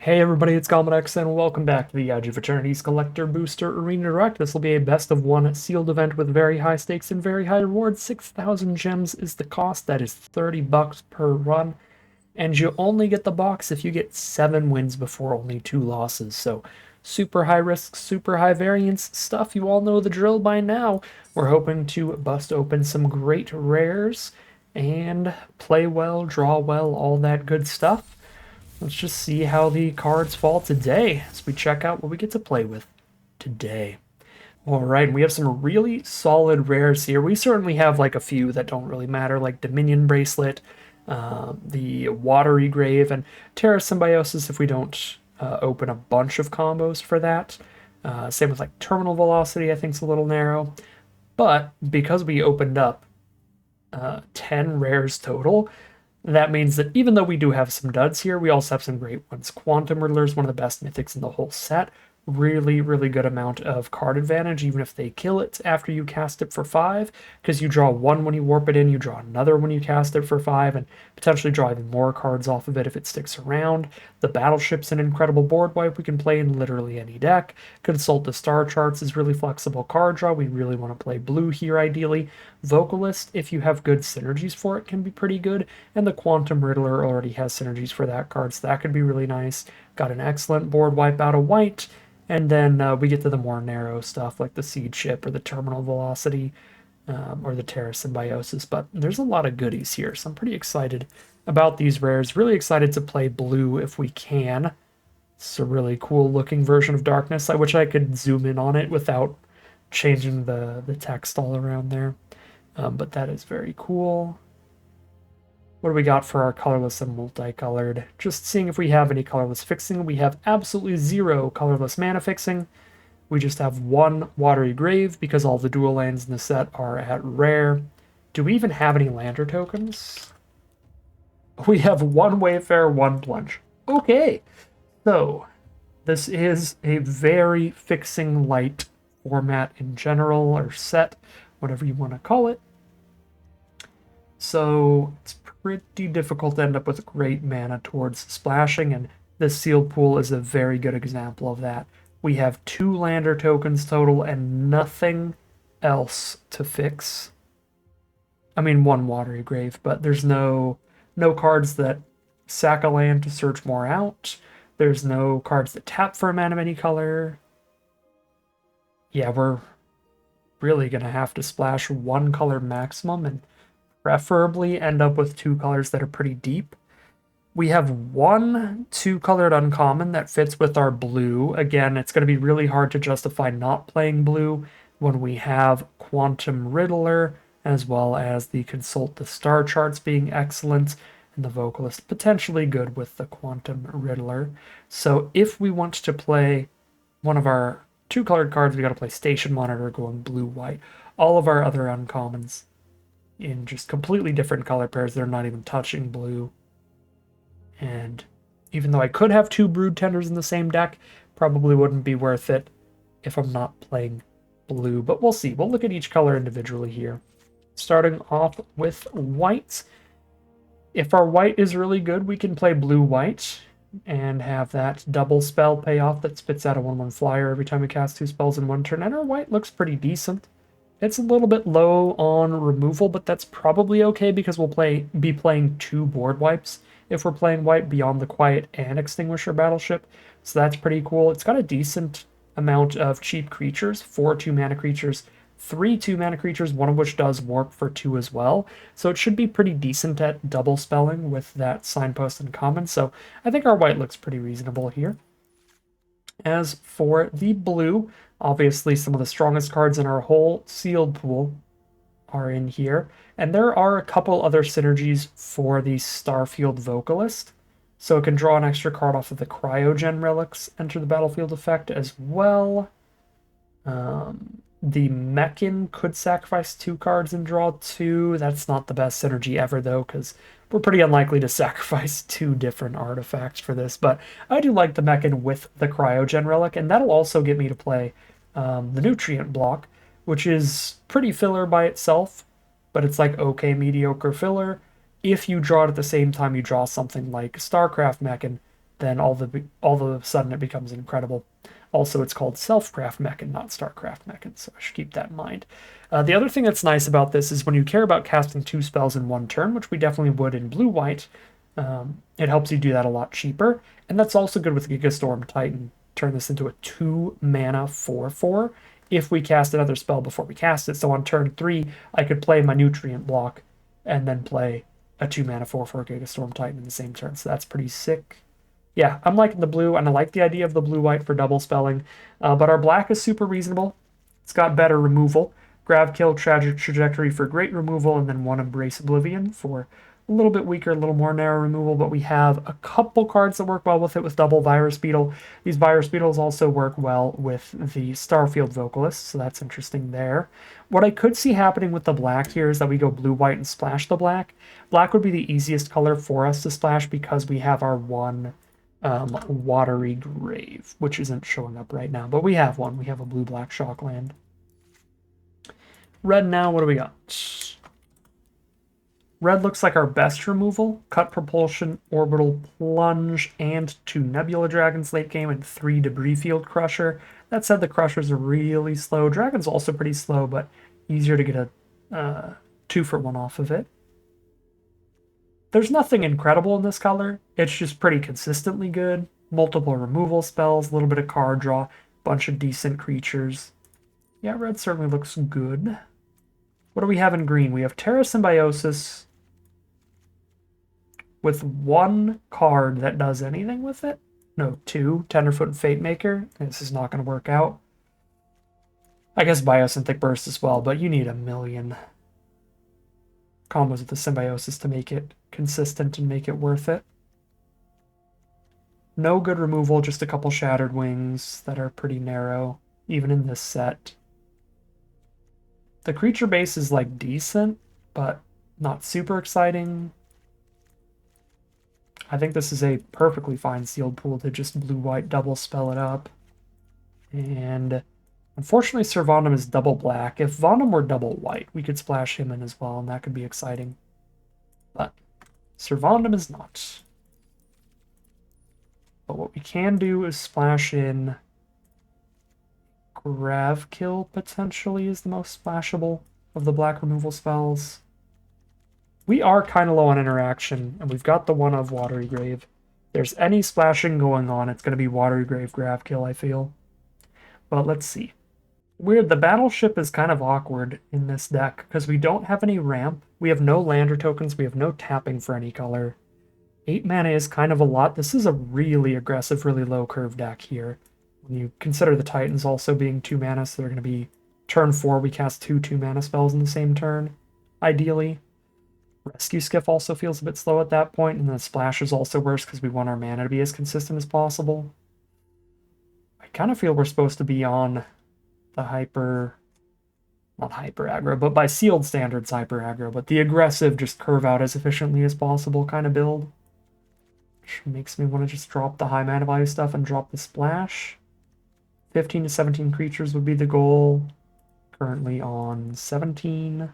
Hey everybody, it's Gomedex, and welcome back to the Edge of Eternities Collector Booster Arena Direct. This will be a best of one sealed event with very high stakes and very high rewards. 6,000 gems is the cost. That is 30 bucks per run. And you only get the box if you get 7 wins before only 2 losses. So super high risk, super high variance stuff. You all know the drill by now. We're hoping to bust open some great rares and play well, draw well, all that good stuff. Let's just see how the cards fall today as we check out what we get to play with today. All right, we have some really solid rares here. We certainly have like a few that don't really matter, like Dominion Bracelet, the Watery Grave, and Terra Symbiosis if we don't open a bunch of combos for that. Same with like Terminal Velocity, I think is a little narrow. But because we opened up 10 rares total, that means that even though we do have some duds here, we also have some great ones. Quantum Riddler is one of the best mythics in the whole set. Really, really good amount of card advantage, even if they kill it after you cast it for 5, because you draw 1 when you warp it in, you draw another when you cast it for 5, and potentially draw even more cards off of it if it sticks around. The Battleship's an incredible board wipe we can play in literally any deck. Consult the Star Charts is really flexible card draw. We really want to play blue here ideally. Vocalist, if you have good synergies for it, can be pretty good, and the Quantum Riddler already has synergies for that card, so that could be really nice. Got an excellent board wipe out of white. And then we get to the more narrow stuff like the Seed Ship or the Terminal Velocity or the Terra Symbiosis. But there's a lot of goodies here, so I'm pretty excited about these rares. Really excited to play blue if we can. It's a really cool looking version of Darkness. I wish I could zoom in on it without changing the text all around there. But that is very cool. What do we got for our colorless and multicolored? Just seeing if we have any colorless fixing. We have absolutely 0 colorless mana fixing. We just have 1 Watery Grave because all the dual lands in the set are at rare. Do we even have any lander tokens? We have 1 Wayfarer, 1 Plunge. Okay, so this is a very fixing light format in general, or set, whatever you want to call it. So it's pretty difficult to end up with great mana towards splashing, and this sealed pool is a very good example of that. We have 2 lander tokens total and nothing else to fix. I mean, 1 Watery Grave, but there's no cards that sack a land to search more out. There's no cards that tap for a mana of any color. Yeah, we're really gonna have to splash 1 color maximum and preferably end up with 2 colors that are pretty deep. We have 1 2-colored uncommon that fits with our blue. Again, it's going to be really hard to justify not playing blue when we have Quantum Riddler, as well as the Consult the Star Charts being excellent, and the Vocalist potentially good with the Quantum Riddler. So if we want to play one of our 2-colored cards, we got to play Station Monitor going blue-white. All of our other uncommons in just completely different color pairs. They're not even touching blue. And even though I could have 2 Brood Tenders in the same deck, probably wouldn't be worth it if I'm not playing blue. But we'll see. We'll look at each color individually here. Starting off with white. If our white is really good, we can play blue-white and have that double spell payoff that spits out a 1/1 flyer every time we cast 2 spells in 1 turn. And our white looks pretty decent. It's a little bit low on removal, but that's probably okay because we'll be playing 2 board wipes if we're playing white beyond the Quiet and Extinguisher Battleship. So that's pretty cool. It's got a decent amount of cheap creatures, 4 2-mana creatures, 3 2-mana creatures, one of which does warp for 2 as well. So it should be pretty decent at double spelling with that Signpost and Common. So I think our white looks pretty reasonable here. As for the blue, obviously some of the strongest cards in our whole sealed pool are in here. And there are a couple other synergies for the Starfield Vocalist. So it can draw an extra card off of the Cryogen Relics, enter the battlefield effect as well. The Mechan could sacrifice 2 cards and draw 2. That's not the best synergy ever, though, because we're pretty unlikely to sacrifice 2 different artifacts for this. But I do like the Mechan with the Cryogen Relic, and that'll also get me to play the Nutrient block, which is pretty filler by itself, but it's like okay mediocre filler. If you draw it at the same time you draw something like StarCraft Mechan, then all of a sudden it becomes incredible. Also, it's called Self-Craft Mechan, not StarCraft Mechan, so I should keep that in mind. The other thing that's nice about this is when you care about casting 2 spells in 1 turn, which we definitely would in blue-white, it helps you do that a lot cheaper. And that's also good with Gigastorm Titan. Turn this into a 2 mana 4/4 if we cast another spell before we cast it. So on turn 3, I could play my Nutrient block and then play a 2 mana 4/4 Gigastorm Titan in the same turn. So that's pretty sick. Yeah, I'm liking the blue, and I like the idea of the blue-white for double spelling. But our black is super reasonable. It's got better removal. Grav Kill, Tragic Trajectory for great removal, and then 1 Embrace Oblivion for a little bit weaker, a little more narrow removal, but we have a couple cards that work well with it with double Virus Beetle. These Virus Beetles also work well with the Starfield Vocalist, so that's interesting there. What I could see happening with the black here is that we go blue-white and splash the black. Black would be the easiest color for us to splash because we have our 1 Watery Grave, which isn't showing up right now, but we have one. We have a blue-black Shockland. Red now, what do we got? Red looks like our best removal. Cut Propulsion, Orbital Plunge, and 2 Nebula Dragons late game, and 3 Debris Field Crusher. That said, the Crushers are really slow. Dragon's also pretty slow, but easier to get a 2-for-1 off of it. There's nothing incredible in this color. It's just pretty consistently good. Multiple removal spells, a little bit of card draw, bunch of decent creatures. Yeah, red certainly looks good. What do we have in green? We have Terra Symbiosis with 1 card that does anything with it. No, 2. Tenderfoot and Fate Maker. This is not going to work out. I guess Biosynthetic Burst as well, but you need a million combos with the Symbiosis to make it consistent and make it worth it. No good removal, just a couple Shattered Wings that are pretty narrow, even in this set. The creature base is like decent, but not super exciting. I think this is a perfectly fine sealed pool to just blue-white double spell it up. And unfortunately, Sir Vondom is double black. If Vondom were double white, we could splash him in as well, and that could be exciting. But Sir Vondom is not. But what we can do is splash in Grav Kill, potentially, is the most splashable of the black removal spells. We are kind of low on interaction, and we've got the 1 of Watery Grave. If there's any splashing going on, it's going to be Watery Grave Grav Kill, I feel. But let's see. Weird, the Battleship is kind of awkward in this deck, because we don't have any ramp, we have no lander tokens, we have no tapping for any color. 8 mana is kind of a lot. This is a really aggressive, really low curve deck here. When you consider the Titans also being 2 mana, so they're going to be turn 4, we cast 2 2-mana spells in the same turn, ideally. Rescue Skiff also feels a bit slow at that point, and the Splash is also worse because we want our mana to be as consistent as possible. I kind of feel we're supposed to be on the not hyper aggro, but by sealed standards hyper aggro, but the aggressive just curve out as efficiently as possible kind of build. Which makes me want to just drop the high mana value stuff and drop the Splash. 15 to 17 creatures would be the goal. Currently on 17.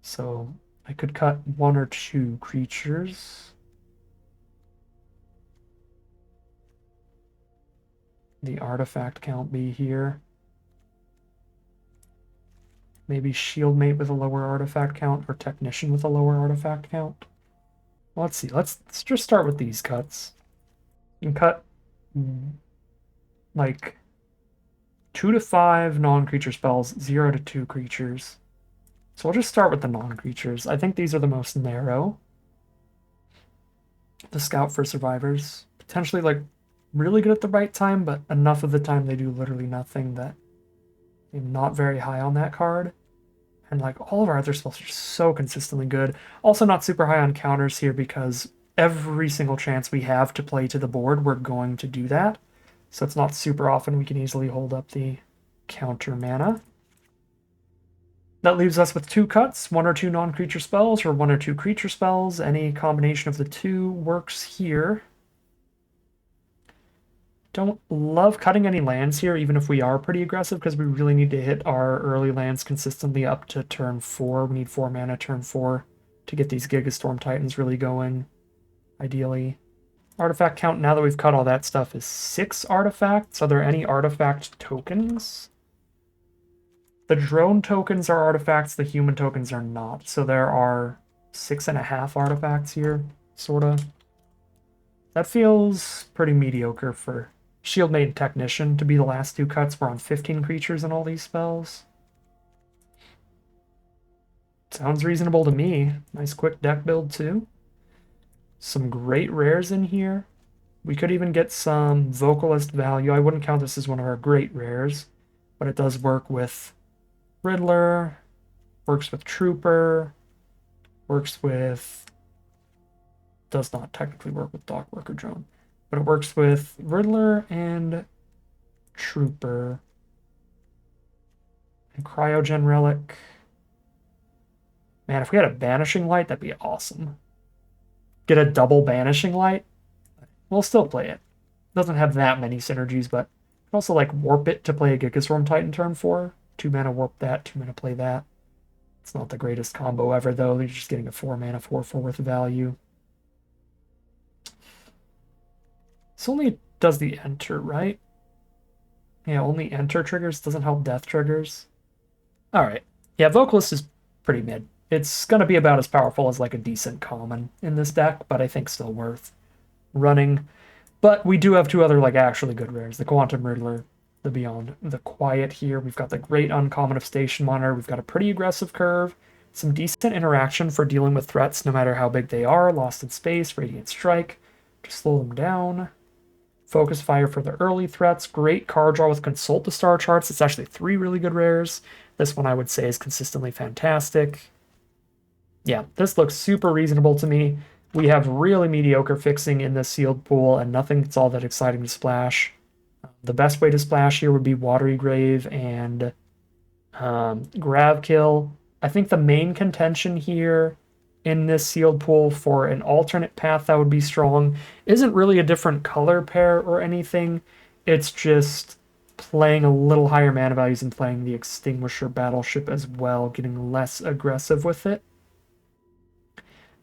So I could cut 1 or 2 creatures. The artifact count be here. Maybe Shieldmate with a lower artifact count, or Technician with a lower artifact count. Well, let's see. Let's just start with these cuts. You can cut like 2 to 5 non-creature spells, 0 to 2 creatures. So we'll just start with the non-creatures. I think these are the most narrow. The Scout for Survivors. Potentially like really good at the right time, but enough of the time they do literally nothing that I'm not very high on that card. And like all of our other spells are so consistently good. Also not super high on counters here because every single chance we have to play to the board, we're going to do that. So it's not super often we can easily hold up the counter mana. That leaves us with 2 cuts, 1 or 2 non-creature spells, or 1 or 2 creature spells. Any combination of the 2 works here. Don't love cutting any lands here, even if we are pretty aggressive, because we really need to hit our early lands consistently up to turn 4. We need 4 mana turn 4 to get these Gigastorm Titans really going, ideally. Artifact count, now that we've cut all that stuff, is 6 artifacts. Are there any artifact tokens? The drone tokens are artifacts, the human tokens are not. So there are 6.5 artifacts here, sorta. That feels pretty mediocre for Shieldmate Technician to be the last 2 cuts. We're on 15 creatures in all these spells. Sounds reasonable to me. Nice quick deck build too. Some great rares in here. We could even get some Vocalist value. I wouldn't count this as one of our great rares, but it does work with Riddler, works with Trooper, works with... does not technically work with Dockworker Drone, but it works with Riddler and Trooper. And Cryogen Relic. Man, if we had a Banishing Light, that'd be awesome. Get a double Banishing Light. We'll still play it. Doesn't have that many synergies, but you can also like warp it to play a Gigastorm Titan turn 4. 2 mana warp that, 2 mana play that. It's not the greatest combo ever, though. You're just getting a 4 mana 4/4 worth of value. This only does the enter, right? Yeah, only enter triggers, doesn't help death triggers. Alright. Yeah, Vocalist is pretty mid. It's going to be about as powerful as like a decent common in this deck, but I think still worth running. But we do have 2 other like actually good rares. The Quantum Riddler, the Beyond the Quiet here. We've got the great uncommon of Station Monitor. We've got a pretty aggressive curve. Some decent interaction for dealing with threats no matter how big they are. Lost in Space, Radiant Strike. Just slow them down. Focus Fire for the early threats. Great card draw with Consult the Star Charts. It's actually 3 really good rares. This one I would say is consistently fantastic. Yeah, this looks super reasonable to me. We have really mediocre fixing in this sealed pool, and nothing that's all that exciting to splash. The best way to splash here would be Watery Grave and Grav Kill. I think the main contention here in this sealed pool for an alternate path that would be strong isn't really a different color pair or anything. It's just playing a little higher mana values and playing the Extinguisher Battleship as well, getting less aggressive with it.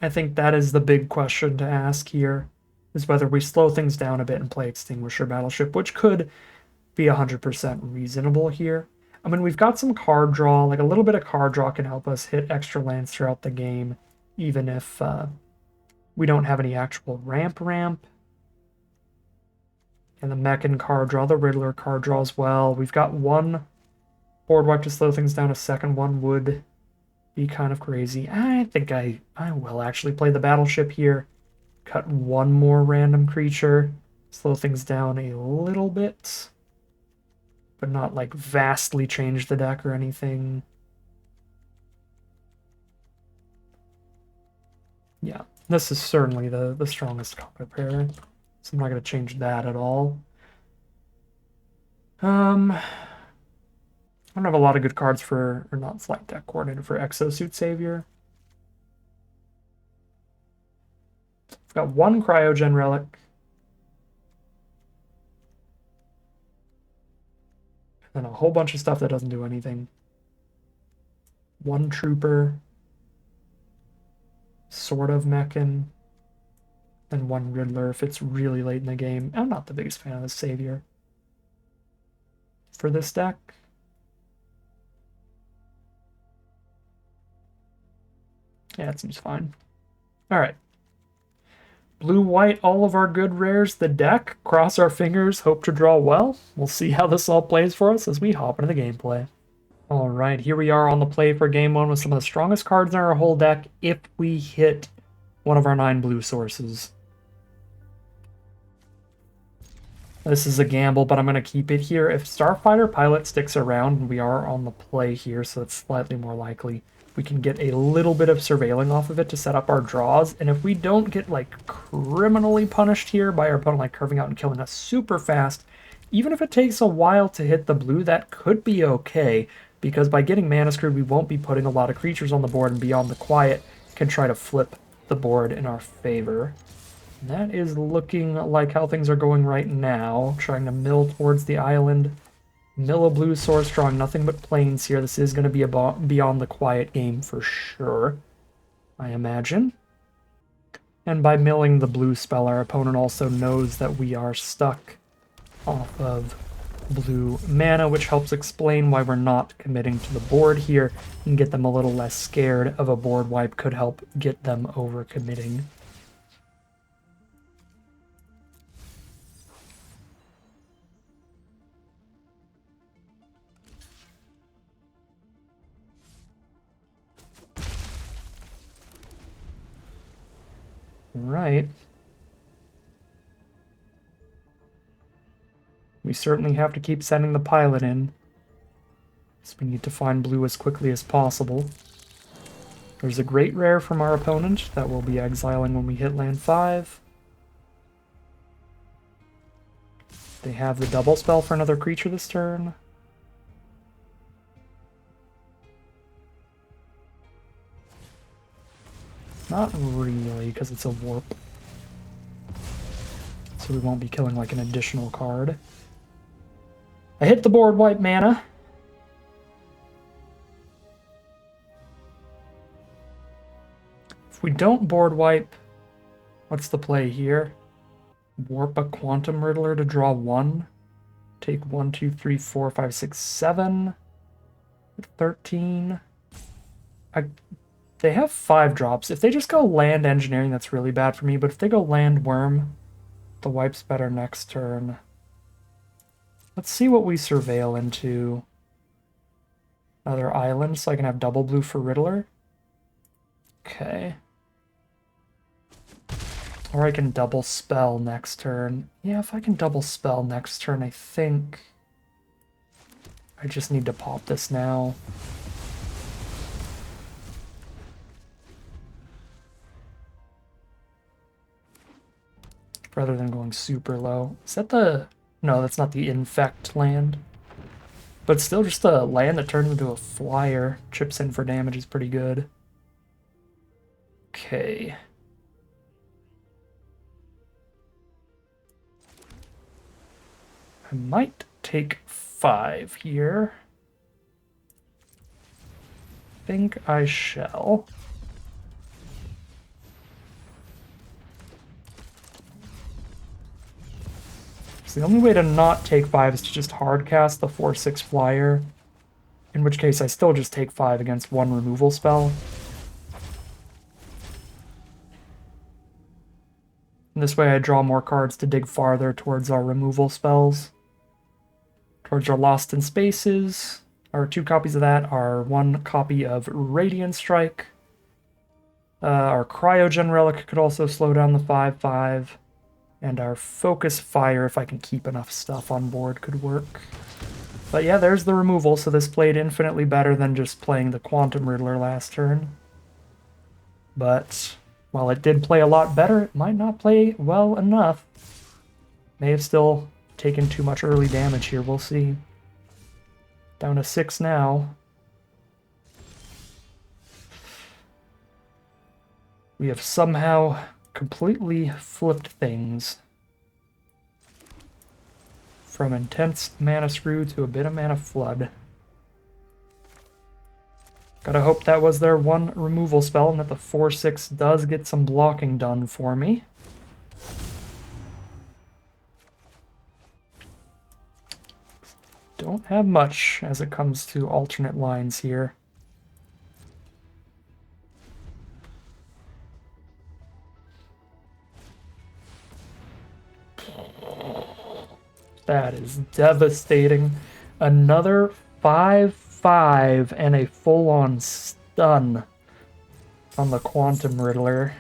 I think that is the big question to ask here, is whether we slow things down a bit and play Extinguisher Battleship, which could be 100% reasonable here. I mean, we've got some card draw, like a little bit of card draw can help us hit extra lands throughout the game, even if we don't have any actual ramp. And the Mechan card draw, the Riddler card draw as well. We've got 1 boardwalk to slow things down, a second one would be kind of crazy. I think I will actually play the Battleship here. Cut 1 more random creature. Slow things down a little bit. But not like vastly change the deck or anything. Yeah, this is certainly the strongest combo pair. So I'm not going to change that at all. I don't have a lot of good cards for, or not Flight Deck Coordinator, for Exosuit Savior. I've got 1 Cryogen Relic. And a whole bunch of stuff that doesn't do anything. 1 Trooper. Sort of Mechan. And 1 Riddler if it's really late in the game. I'm not the biggest fan of the Savior for this deck. Yeah, it seems fine. Alright. Blue-white, all of our good rares, the deck. Cross our fingers, hope to draw well. We'll see how this all plays for us as we hop into the gameplay. Alright, here we are on the play for game 1 with some of the strongest cards in our whole deck if we hit one of our 9 blue sources. This is a gamble, but I'm going to keep it here. If Starfighter Pilot sticks around, and we are on the play here, so it's slightly more likely, we can get a little bit of surveilling off of it to set up our draws. And if we don't get like criminally punished here by our opponent like curving out and killing us super fast, even if it takes a while to hit the blue, that could be okay, because by getting mana screwed, we won't be putting a lot of creatures on the board, and Beyond the Quiet can try to flip the board in our favor. And that is looking like how things are going right now. Trying to mill towards the island. Mill a blue source, drawing nothing but plains here. This is going to be a Beyond the Quiet game for sure, I imagine. And by milling the blue spell, our opponent also knows that we are stuck off of blue mana, which helps explain why we're not committing to the board here and get them a little less scared of a board wipe could help get them over committing. Right. We certainly have to keep sending the pilot in. So we need to find blue as quickly as possible. There's a great rare from our opponent that we'll be exiling when we hit land 5. They have the double spell for another creature this turn. Not really, because it's a warp. So we won't be killing like an additional card. I hit the board wipe mana. If we don't board wipe, what's the play here? Warp a Quantum Riddler to draw 1. Take 1, 2, 3, 4, 5, 6, 7. 13. They have 5 drops. If they just go land engineering, that's really bad for me. But if they go land worm, the wipe's better next turn. Let's see what we surveil into. Another island, so I can have double blue for Riddler. Okay. Or I can double spell next turn. Yeah, if I can double spell next turn, I think I just need to pop this now. Rather than going super low. Is that the... No, that's not the infect land. But still just a land that turns into a flyer. Chips in for damage is pretty good. Okay. I might take 5 here. Think I shall. The only way to not take 5 is to just hardcast the 4/6 flyer, in which case I still just take 5 against 1 removal spell. And this way I draw more cards to dig farther towards our removal spells. Towards our Lost in Spaces. Our 2 copies of that are 1 copy of Radiant Strike. Our Cryogen Relic could also slow down the 5/5. And our Focus Fire, if I can keep enough stuff on board, could work. But yeah, there's the removal, so this played infinitely better than just playing the Quantum Riddler last turn. But while it did play a lot better, it might not play well enough. May have still taken too much early damage here, we'll see. Down to 6 now. We have somehow completely flipped things. From intense mana screw to a bit of mana flood. Gotta hope that was their 1 removal spell and that the 4/6 does get some blocking done for me. Don't have much as it comes to alternate lines here. That is devastating. Another 5/5 and a full-on stun on the Quantum Riddler.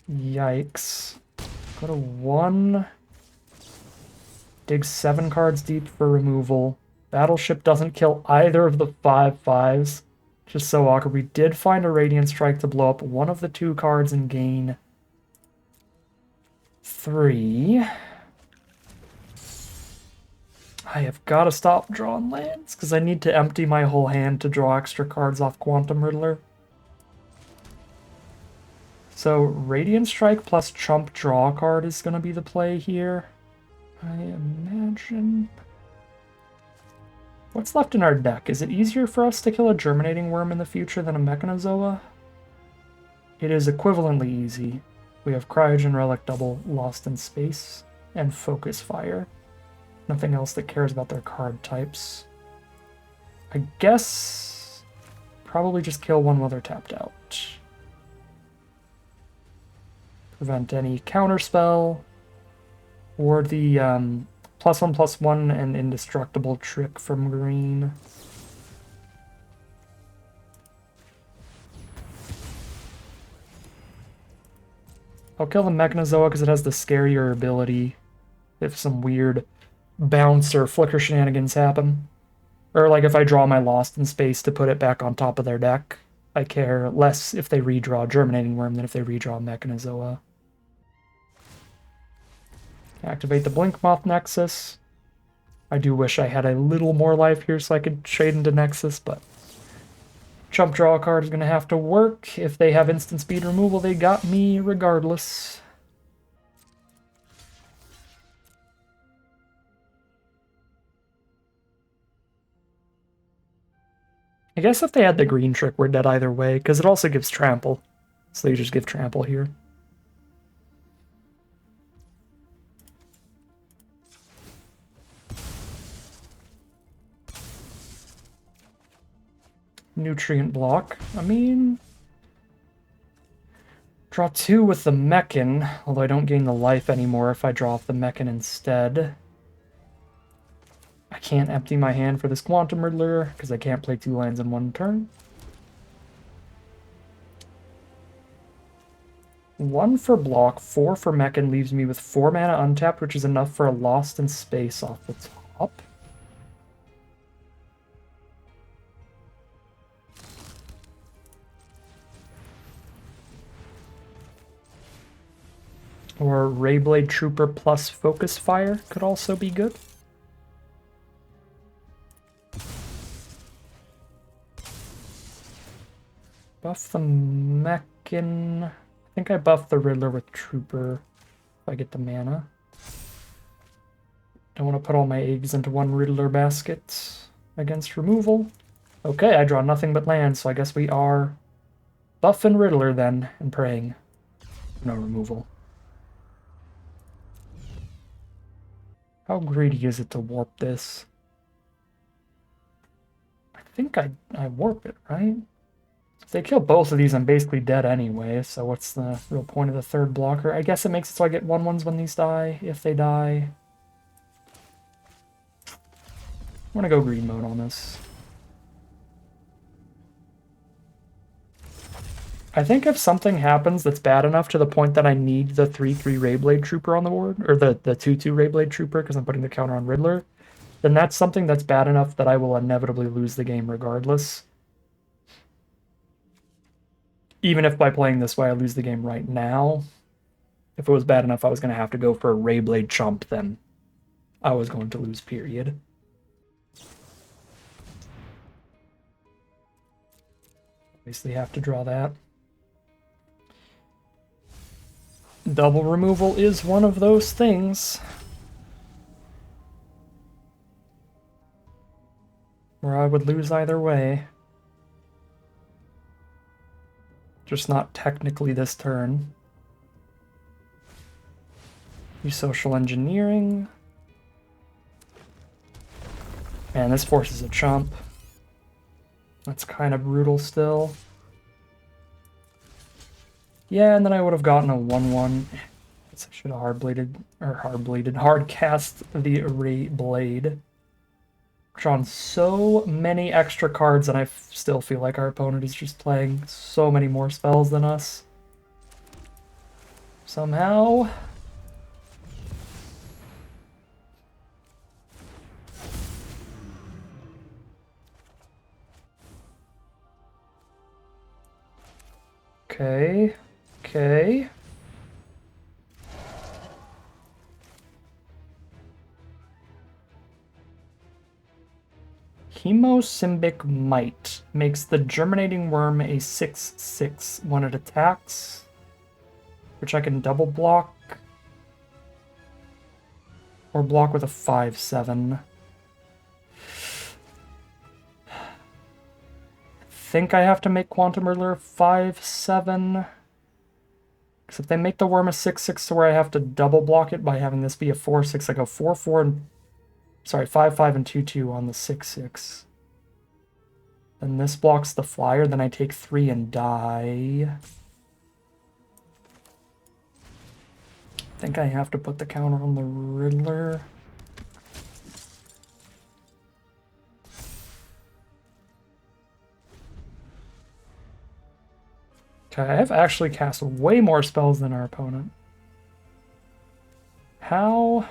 Yikes. Go to 1. Dig 7 cards deep for removal. Battleship doesn't kill either of the 5/5s. Just so awkward. We did find a Radiant Strike to blow up one of the 2 cards and gain 3. I have got to stop drawing lands, because I need to empty my whole hand to draw extra cards off Quantum Riddler. So, Radiant Strike plus Trump Draw card is going to be the play here. I imagine... What's left in our deck? Is it easier for us to kill a Germinating Worm in the future than a Mechanozoa? It is equivalently easy. We have Cryogen Relic Double, Lost in Space, and Focus Fire. Nothing else that cares about their card types. I guess probably just kill one while they're tapped out. Prevent any counterspell, or the +1/+1 and indestructible trick from green. I'll kill the Mechanozoa because it has the scarier ability if some weird bounce or flicker shenanigans happen. Or like if I draw my Lost in Space to put it back on top of their deck, I care less if they redraw Germinating Worm than if they redraw Mechanozoa. Activate the Blinkmoth Nexus. I do wish I had a little more life here so I could trade into Nexus, but Chump Draw card is going to have to work. If they have instant speed removal, they got me regardless. I guess if they had the green trick, we're dead either way, because it also gives trample. So you just give trample here. Nutrient block. I mean, draw 2 with the Mechan, although I don't gain the life anymore if I draw off the Mechan instead. I can't empty my hand for this Quantum Riddler, because I can't play 2 lands in 1 turn. 1 for block, 4 for Mechan leaves me with 4 mana untapped, which is enough for a Lost in Space off the top. Or Rayblade Trooper plus Focus Fire could also be good. Buff the Mechan. I think I buff the Riddler with Trooper if I get the mana. Don't want to put all my eggs into one Riddler basket against removal. Okay, I draw nothing but land, so I guess we are buffing Riddler then and praying. No removal. How greedy is it to warp this? I think I warp it, right? If they kill both of these, I'm basically dead anyway, so what's the real point of the third blocker? I guess it makes it so I get 1/1s when these die, if they die. I'm gonna go green mode on this. I think if something happens that's bad enough to the point that I need the 3/3 Rayblade Trooper on the board, or the 2/2 Rayblade Trooper because I'm putting the counter on Riddler, then that's something that's bad enough that I will inevitably lose the game regardless. Even if by playing this way I lose the game right now, if it was bad enough I was going to have to go for a Rayblade Chump, then I was going to lose, period. Obviously have to draw that. Double removal is one of those things where I would lose either way. Just not technically this turn. Use social engineering. Man, this forces a chump. That's kind of brutal still. Yeah, and then I would have gotten a 1/1. I guess I should have hard cast the Ray Blade. Drawn so many extra cards, and I still feel like our opponent is just playing so many more spells than us. Somehow. Okay. Okay. Hemosymbic Might makes the Germinating Worm a 6/6 when it attacks, which I can double block or block with a 5/7. think I have to make Quantum Riddler 5/7. Because if they make the worm a 6/6 to where I have to double block it by having this be a 4/6, I go 4/4 and... Sorry, 5/5 and 2/2 on the 6/6. Then this blocks the flyer, then I take 3 and die. I think I have to put the counter on the Riddler. Okay, I have actually cast way more spells than our opponent. How am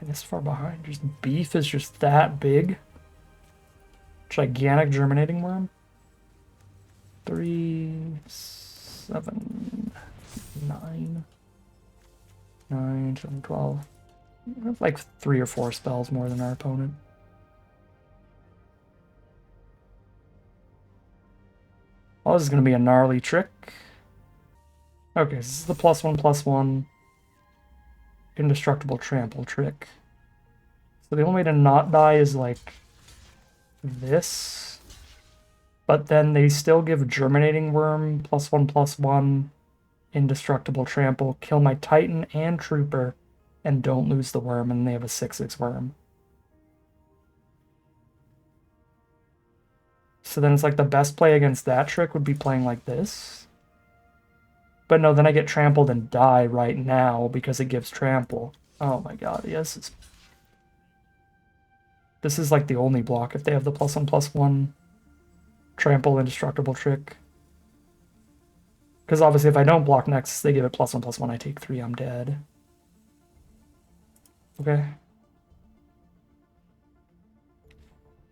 I this far behind? Just beef is just that big. Gigantic germinating worm. 3, 7, 9, 9, 7, 12. I have like 3 or 4 spells more than our opponent. Well, this is going to be a gnarly trick. Okay, this is the +1/+1 indestructible trample trick. So the only way to not die is like this. But then they still give germinating worm +1/+1 indestructible trample, kill my Titan and Trooper, and don't lose the worm, and they have a 6/6 worm. So then it's like the best play against that trick would be playing like this. But no, then I get trampled and die right now because it gives trample. Oh my god, yes. This is like the only block if they have the +1/+1 trample indestructible trick. Because obviously if I don't block next, they give it +1/+1, I take 3, I'm dead. Okay.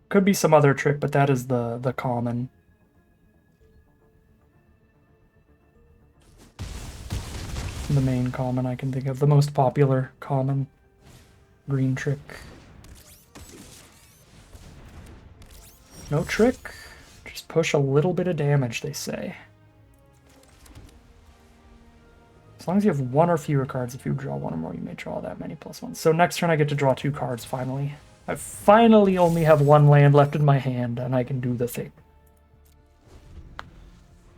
Could be some other trick, but that is the common. The main common I can think of. The most popular common green trick. No trick. Just push a little bit of damage, they say. As long as you have 1 or fewer cards, if you draw 1 or more, you may draw that many +1. So next turn I get to draw 2 cards, finally. I finally only have 1 land left in my hand, and I can do the thing.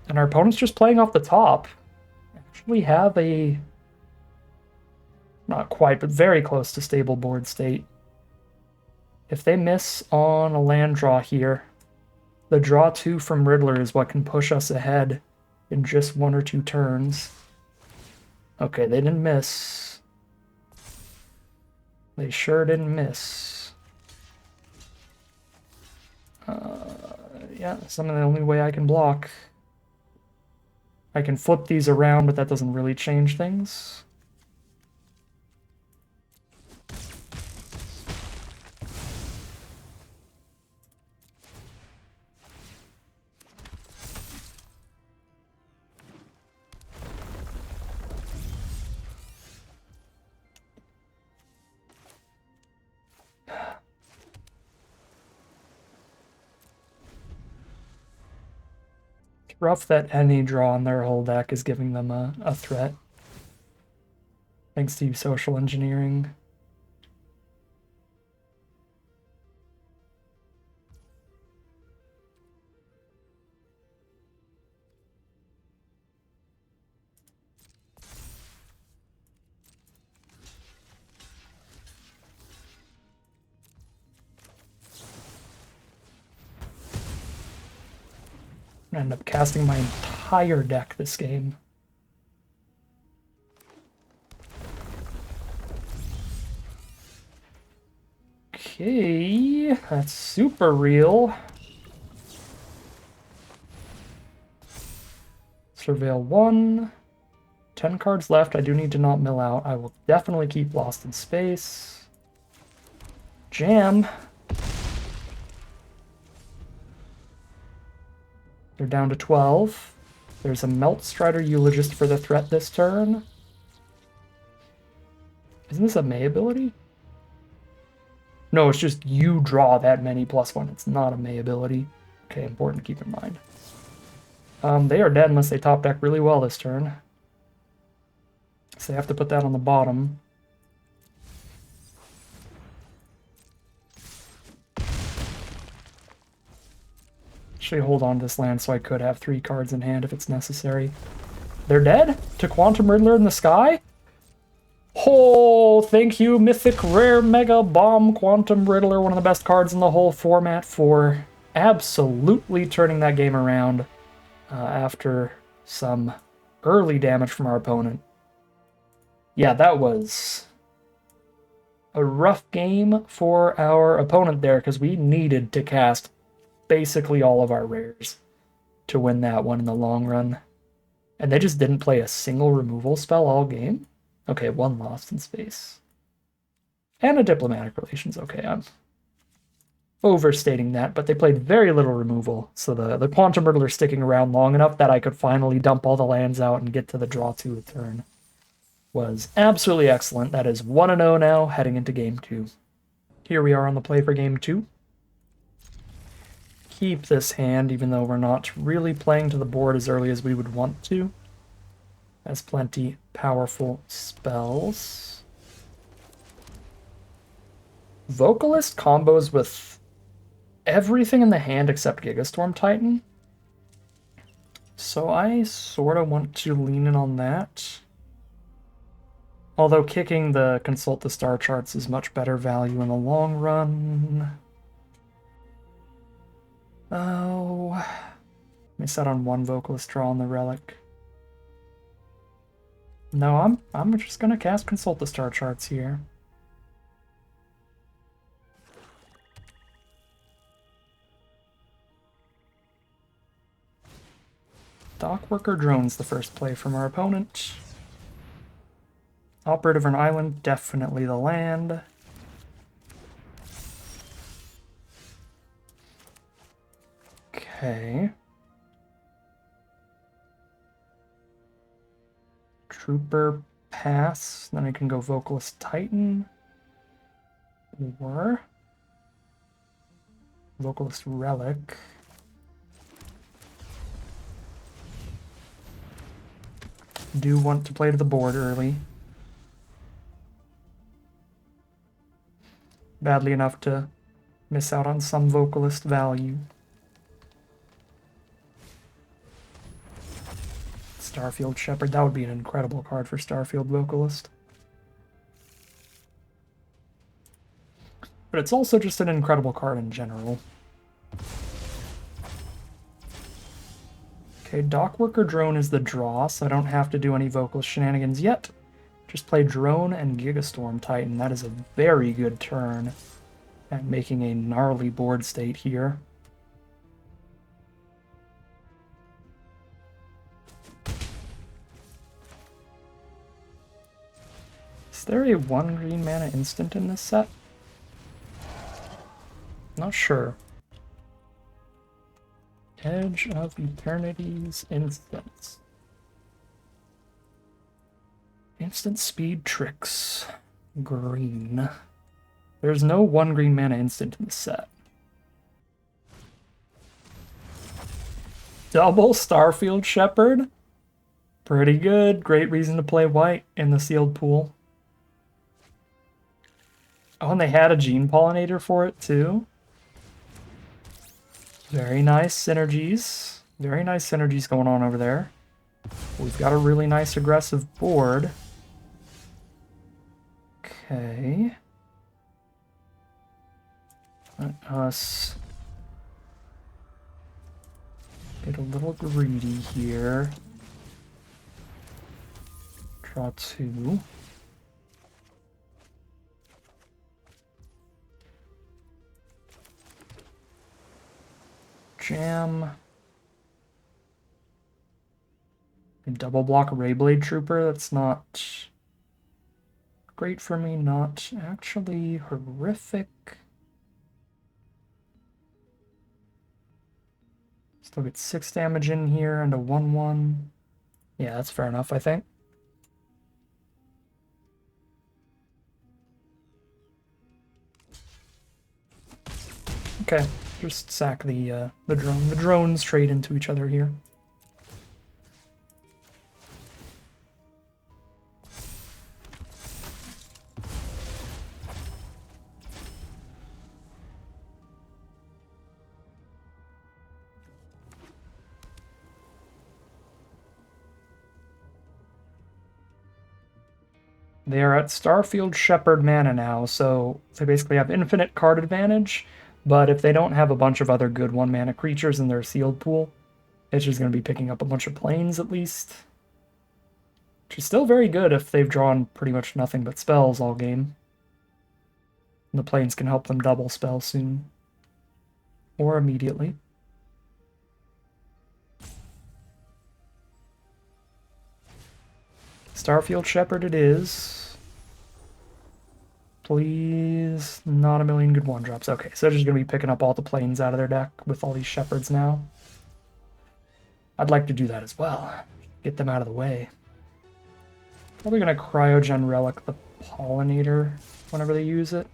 And our opponent's just playing off the top. Actually have a... not quite, but very close to stable board state. If they miss on a land draw here, the draw 2 from Riddler is what can push us ahead in just 1 or 2 turns. Okay, they didn't miss. They sure didn't miss. Yeah, that's the only way I can block. I can flip these around, but that doesn't really change things. Rough that any draw on their whole deck is giving them a threat. Thanks to you, social engineering. I end up casting my entire deck this game. Okay, that's super real. Surveil 1. 10 cards left. I do need to not mill out. I will definitely keep Lost in Space. Jam. They're down to 12. There's a Melt Strider Eulogist for the threat this turn. Isn't this a May ability? No, it's just you draw that many +1. It's not a May ability. Okay, important to keep in mind. They are dead unless they top deck really well this turn. So they have to put that on the bottom. Actually hold on to this land so I could have 3 cards in hand if it's necessary. They're dead? To Quantum Riddler in the sky? Oh, thank you, Mythic Rare Mega Bomb Quantum Riddler, one of the best cards in the whole format, for absolutely turning that game around after some early damage from our opponent. Yeah, that was a rough game for our opponent there, because we needed to cast basically all of our rares to win that one in the long run. And they just didn't play a single removal spell all game? Okay, 1 Lost in Space. And a Diplomatic Relations. Okay, I'm overstating that, but they played very little removal, so the Quantum Riddler sticking around long enough that I could finally dump all the lands out and get to the draw 2 turn was absolutely excellent. That is 1-0 now, heading into Game 2. Here we are on the play for Game 2. Keep this hand, even though we're not really playing to the board as early as we would want to. Has plenty powerful spells. Vocalist combos with everything in the hand except Gigastorm Titan. So I sort of want to lean in on that. Although kicking the Consult the Star Charts is much better value in the long run. Oh, miss out on 1 Vocalist draw on the Relic. No, I'm just gonna cast Consult the Star Charts here. Dockworker Drone's the first play from our opponent. Operative on Island, definitely the land. Okay. Trooper pass, then I can go Vocalist Titan. Or Vocalist Relic. Do want to play to the board early. Badly enough to miss out on some Vocalist value. Starfield Shepherd, that would be an incredible card for Starfield Vocalist. But it's also just an incredible card in general. Okay, Dockworker Drone is the draw, so I don't have to do any Vocalist shenanigans yet. Just play Drone and Gigastorm Titan. That is a very good turn at making a gnarly board state here. Is there a 1 green mana instant in this set? Not sure. Edge of Eternities instants. Instant speed tricks. Green. There's no 1 green mana instant in the set. Double Starfield Shepherd? Pretty good. Great reason to play white in the sealed pool. Oh, and they had a Gene Pollinator for it too. Very nice synergies. Very nice synergies going on over there. We've got a really nice aggressive board. Okay. Let us get a little greedy here. Draw 2. Jam. Double block Rayblade Trooper, that's not great for me, not actually horrific. Still get 6 damage in here and a 1/1. Yeah, that's fair enough, I think. Okay, just sack the drone. The drones trade into each other here. They are at Starfield Shepherd mana now, so they basically have infinite card advantage, but if they don't have a bunch of other good 1-mana creatures in their sealed pool, it's just going to be picking up a bunch of planes at least. Which is still very good if they've drawn pretty much nothing but spells all game. And the planes can help them double spell soon. Or immediately. Starfield Shepherd it is. Please, not a million good 1-drops. Okay, so they're just going to be picking up all the planes out of their deck with all these Shepherds now. I'd like to do that as well. Get them out of the way. Probably going to Cryogen Relic the Pollinator whenever they use it.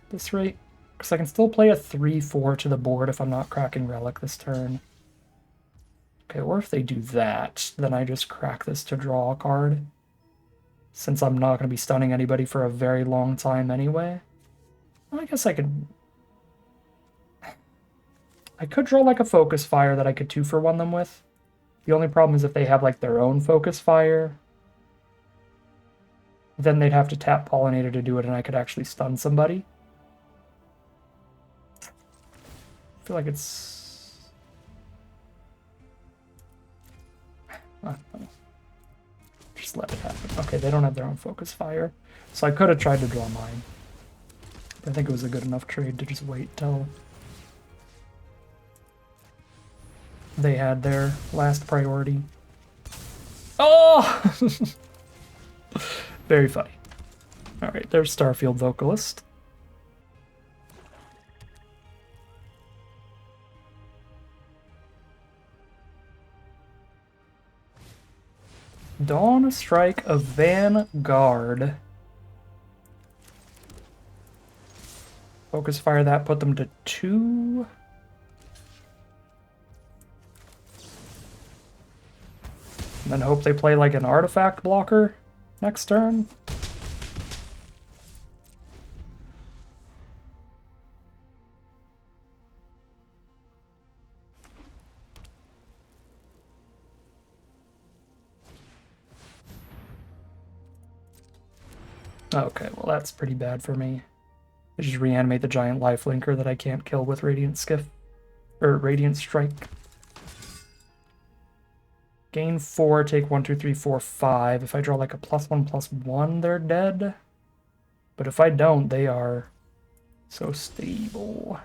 This rate, because I can still play a 3/4 to the board if I'm not cracking Relic this turn. Okay, or if they do that, then I just crack this to draw a card. Since I'm not going to be stunning anybody for a very long time anyway. Well, I guess I could draw like a Focus Fire that I could 2-for-1 them with. The only problem is if they have like their own Focus Fire, then they'd have to tap Pollinator to do it and I could actually stun somebody. I feel like it's... Just let it happen. Okay, they don't have their own Focus Fire, so I could have tried to draw mine. But I think it was a good enough trade to just wait till they had their last priority. Oh! Very funny. Alright, there's Starfield Vocalist. Dawn Strike of Vanguard. Focus Fire that, put them to 2. And then hope they play like an artifact blocker next turn. Okay, well that's pretty bad for me. I just reanimate the giant lifelinker that I can't kill with Radiant Skiff, or Radiant Strike. Gain 4, take 1, 2, 3, 4, 5. If I draw like a +1/+1, they're dead. But if I don't, they are so stable.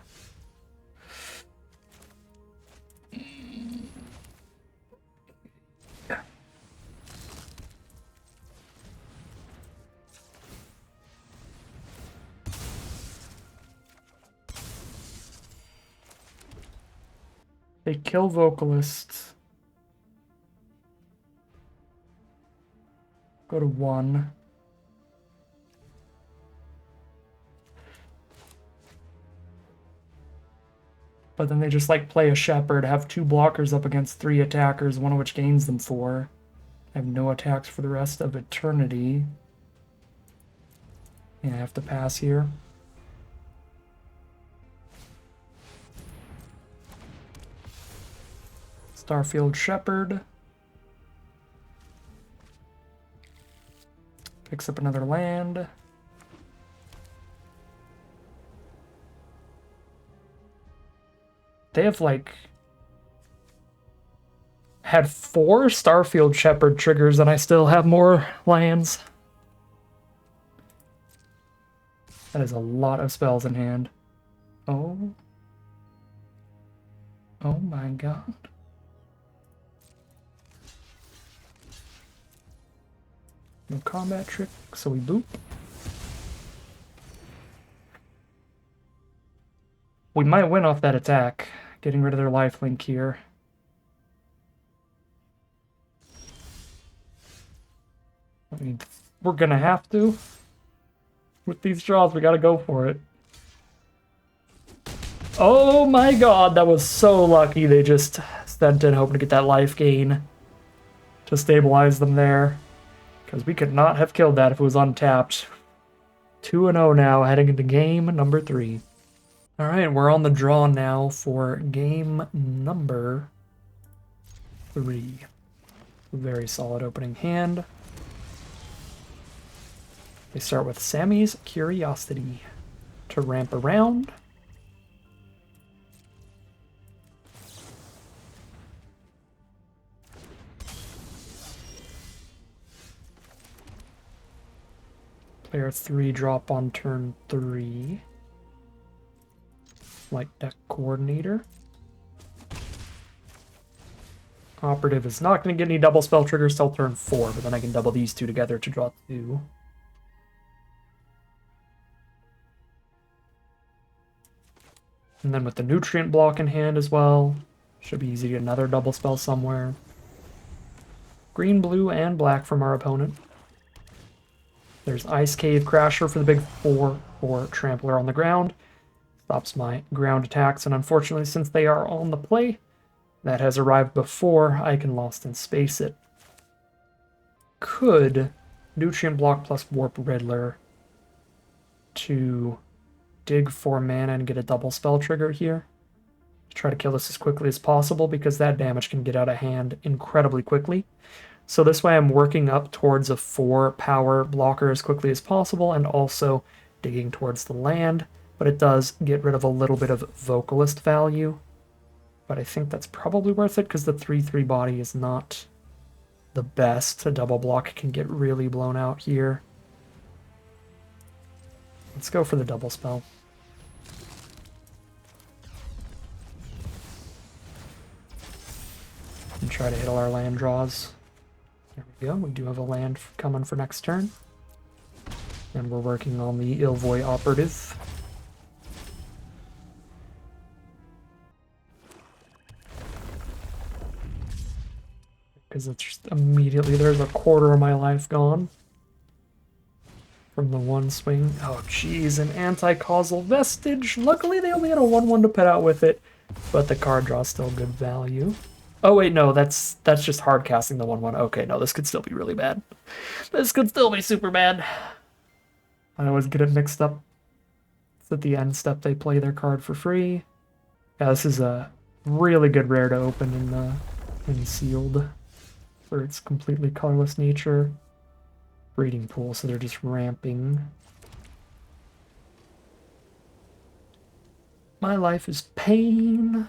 They kill Vocalist. Go to 1. But then they just like play a Shepherd, have 2 blockers up against 3 attackers, one of which gains them 4. I have no attacks for the rest of Eternity. Yeah, I have to pass here. Starfield Shepherd. Picks up another land. They have like had 4 Starfield Shepherd triggers and I still have more lands. That is a lot of spells in hand. Oh. Oh my god. No combat trick, so we boop. We might win off that attack, getting rid of their lifelink here. I mean, we're gonna have to. With these draws, we gotta go for it. Oh my god, that was so lucky. They just sent in hoping to get that life gain to stabilize them there. Because we could not have killed that if it was untapped. 2-0 now, heading into game number 3. Alright, we're on the draw now for game number 3. Very solid opening hand. They start with Sammy's Curiosity to ramp around. Player 3 drop on turn 3. Light Deck Coordinator. Operative is not going to get any double spell triggers till turn 4, but then I can double these two together to draw 2. And then with the Nutrient block in hand as well, should be easy to get another double spell somewhere. Green, blue, and black from our opponent. There's Ice Cave Crasher for the big 4/4 Trampler on the ground. Stops my ground attacks, and unfortunately, since they are on the play, that has arrived before I can Lost in Space it. Could Nutrient Block plus Warp Riddler to dig 4 mana and get a double spell trigger here. Try to kill this as quickly as possible because that damage can get out of hand incredibly quickly. So this way I'm working up towards a 4 power blocker as quickly as possible and also digging towards the land, but it does get rid of a little bit of Vocalist value. But I think that's probably worth it because the 3/3 body is not the best. A double block can get really blown out here. Let's go for the double spell. And try to hit all our land draws. There we go, we do have a land coming for next turn. And we're working on the Ilvoy Operative. Because it's just immediately, there's a quarter of my life gone. From the one swing. Oh geez, an anti-causal vestige. Luckily they only had a 1/1 to put out with it, but the card draw's still good value. Oh wait, no, that's just hard casting the 1/1. Okay, no, this could still be really bad. This could still be super bad. I always get it mixed up. It's at the end step they play their card for free. Yeah, this is a really good rare to open in sealed for its completely colorless nature. Breeding pool, so they're just ramping. My life is pain.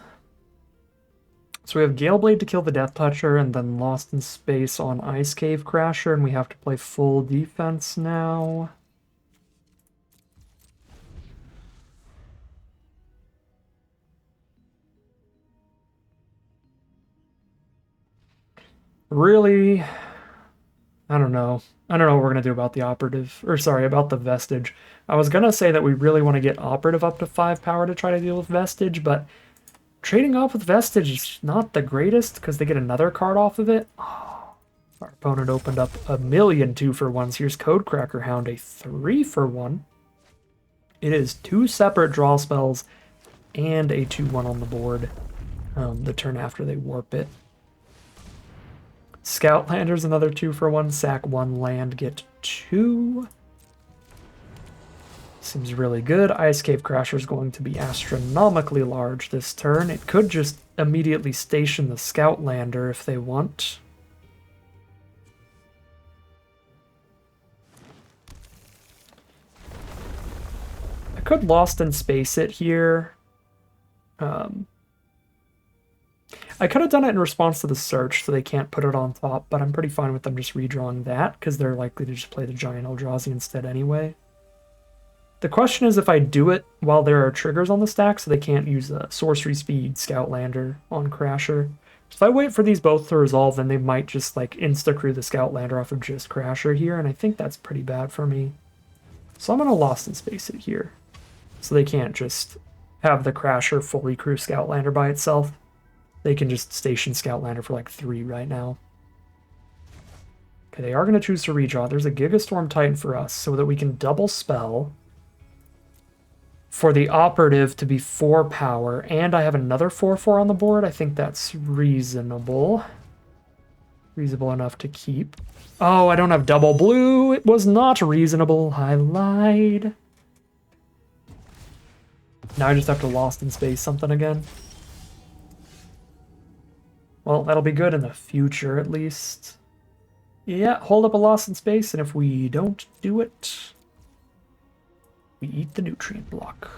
So we have Galeblade to kill the Death Toucher, and then Lost in Space on Ice Cave Crasher, and we have to play full defense now. Really? I don't know. I don't know what we're going to do about the Operative, or sorry, about the Vestige. I was going to say that we really want to get Operative up to 5 power to try to deal with Vestige, but trading off with Vestige is not the greatest because they get another card off of it. Oh, our opponent opened up a million 2-for-1s. Here's Codecracker Hound, a 3-for-1. It is 2 separate draw spells and a 2/1 on the board the turn after they warp it. Scoutlander's another 2-for-1. Sack 1 land, get 2. Seems really good. Ice Cave Crasher is going to be astronomically large this turn. It could just immediately station the Scoutlander if they want. I could Lost in Space it here. I could have done it in response to the search, so they can't put it on top, but I'm pretty fine with them just redrawing that, because they're likely to just play the Giant Eldrazi instead anyway. The question is if I do it while there are triggers on the stack, so they can't use a Sorcery Speed Scoutlander on Crasher. So if I wait for these both to resolve, then they might just like insta-crew the Scoutlander off of just Crasher here, and I think that's pretty bad for me. So I'm going to Lost in Space it here. So they can't just have the Crasher fully crew Scoutlander by itself. They can just station Scoutlander for like 3 right now. Okay, they are going to choose to redraw. There's a Gigastorm Titan for us so that we can double spell for the Operative to be 4 power, and I have another 4/4 on the board. I think that's reasonable. Reasonable enough to keep. Oh, I don't have double blue. It was not reasonable. I lied. Now I just have to Lost in Space something again. Well, that'll be good in the future, at least. Yeah, hold up a loss in space, and if we don't do it, we eat the nutrient block.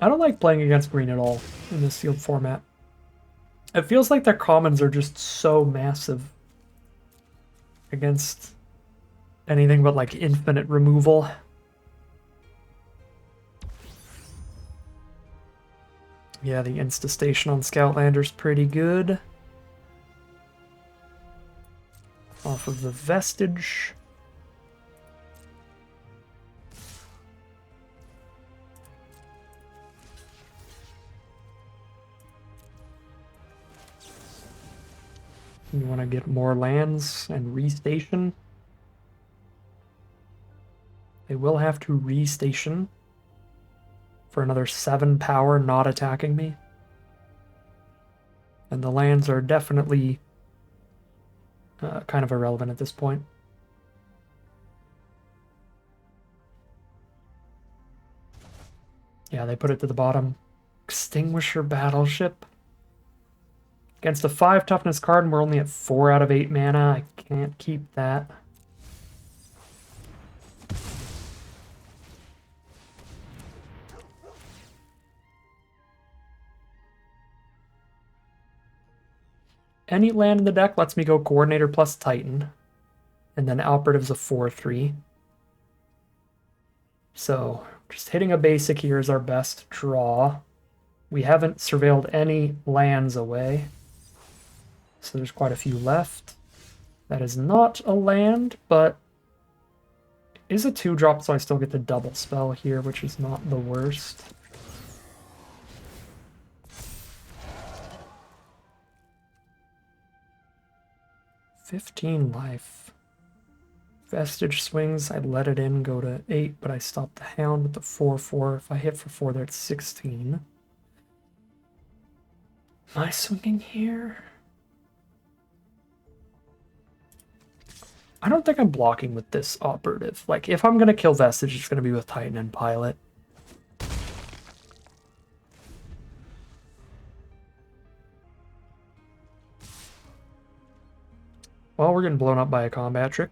I don't like playing against green at all in this sealed format. It feels like their commons are just so massive against anything but like infinite removal. Yeah, the Insta Station on Scoutlander's pretty good. Off of the Vestige. You want to get more lands and restation. They will have to restation for another 7 power not attacking me. And the lands are definitely kind of irrelevant at this point. Yeah, they put it to the bottom. Extinguisher Battleship. Against a 5 toughness card, and we're only at 4 out of 8 mana. I can't keep that. Any land in the deck lets me go Coordinator plus Titan. And then Operative's a 4/3. So, just hitting a basic here is our best draw. We haven't surveilled any lands away. So there's quite a few left. That is not a land, but is a 2-drop, so I still get the double spell here, which is not the worst. $15 life. Vestige swings, I'd let it in, go to 8, but I stopped the Hound with the 4/4. If I hit for 4 there, it's 16. Am I swinging here? I don't think I'm blocking with this operative. Like, if I'm going to kill Vestige, it's going to be with Titan and Pilot. Well, we're getting blown up by a combat trick.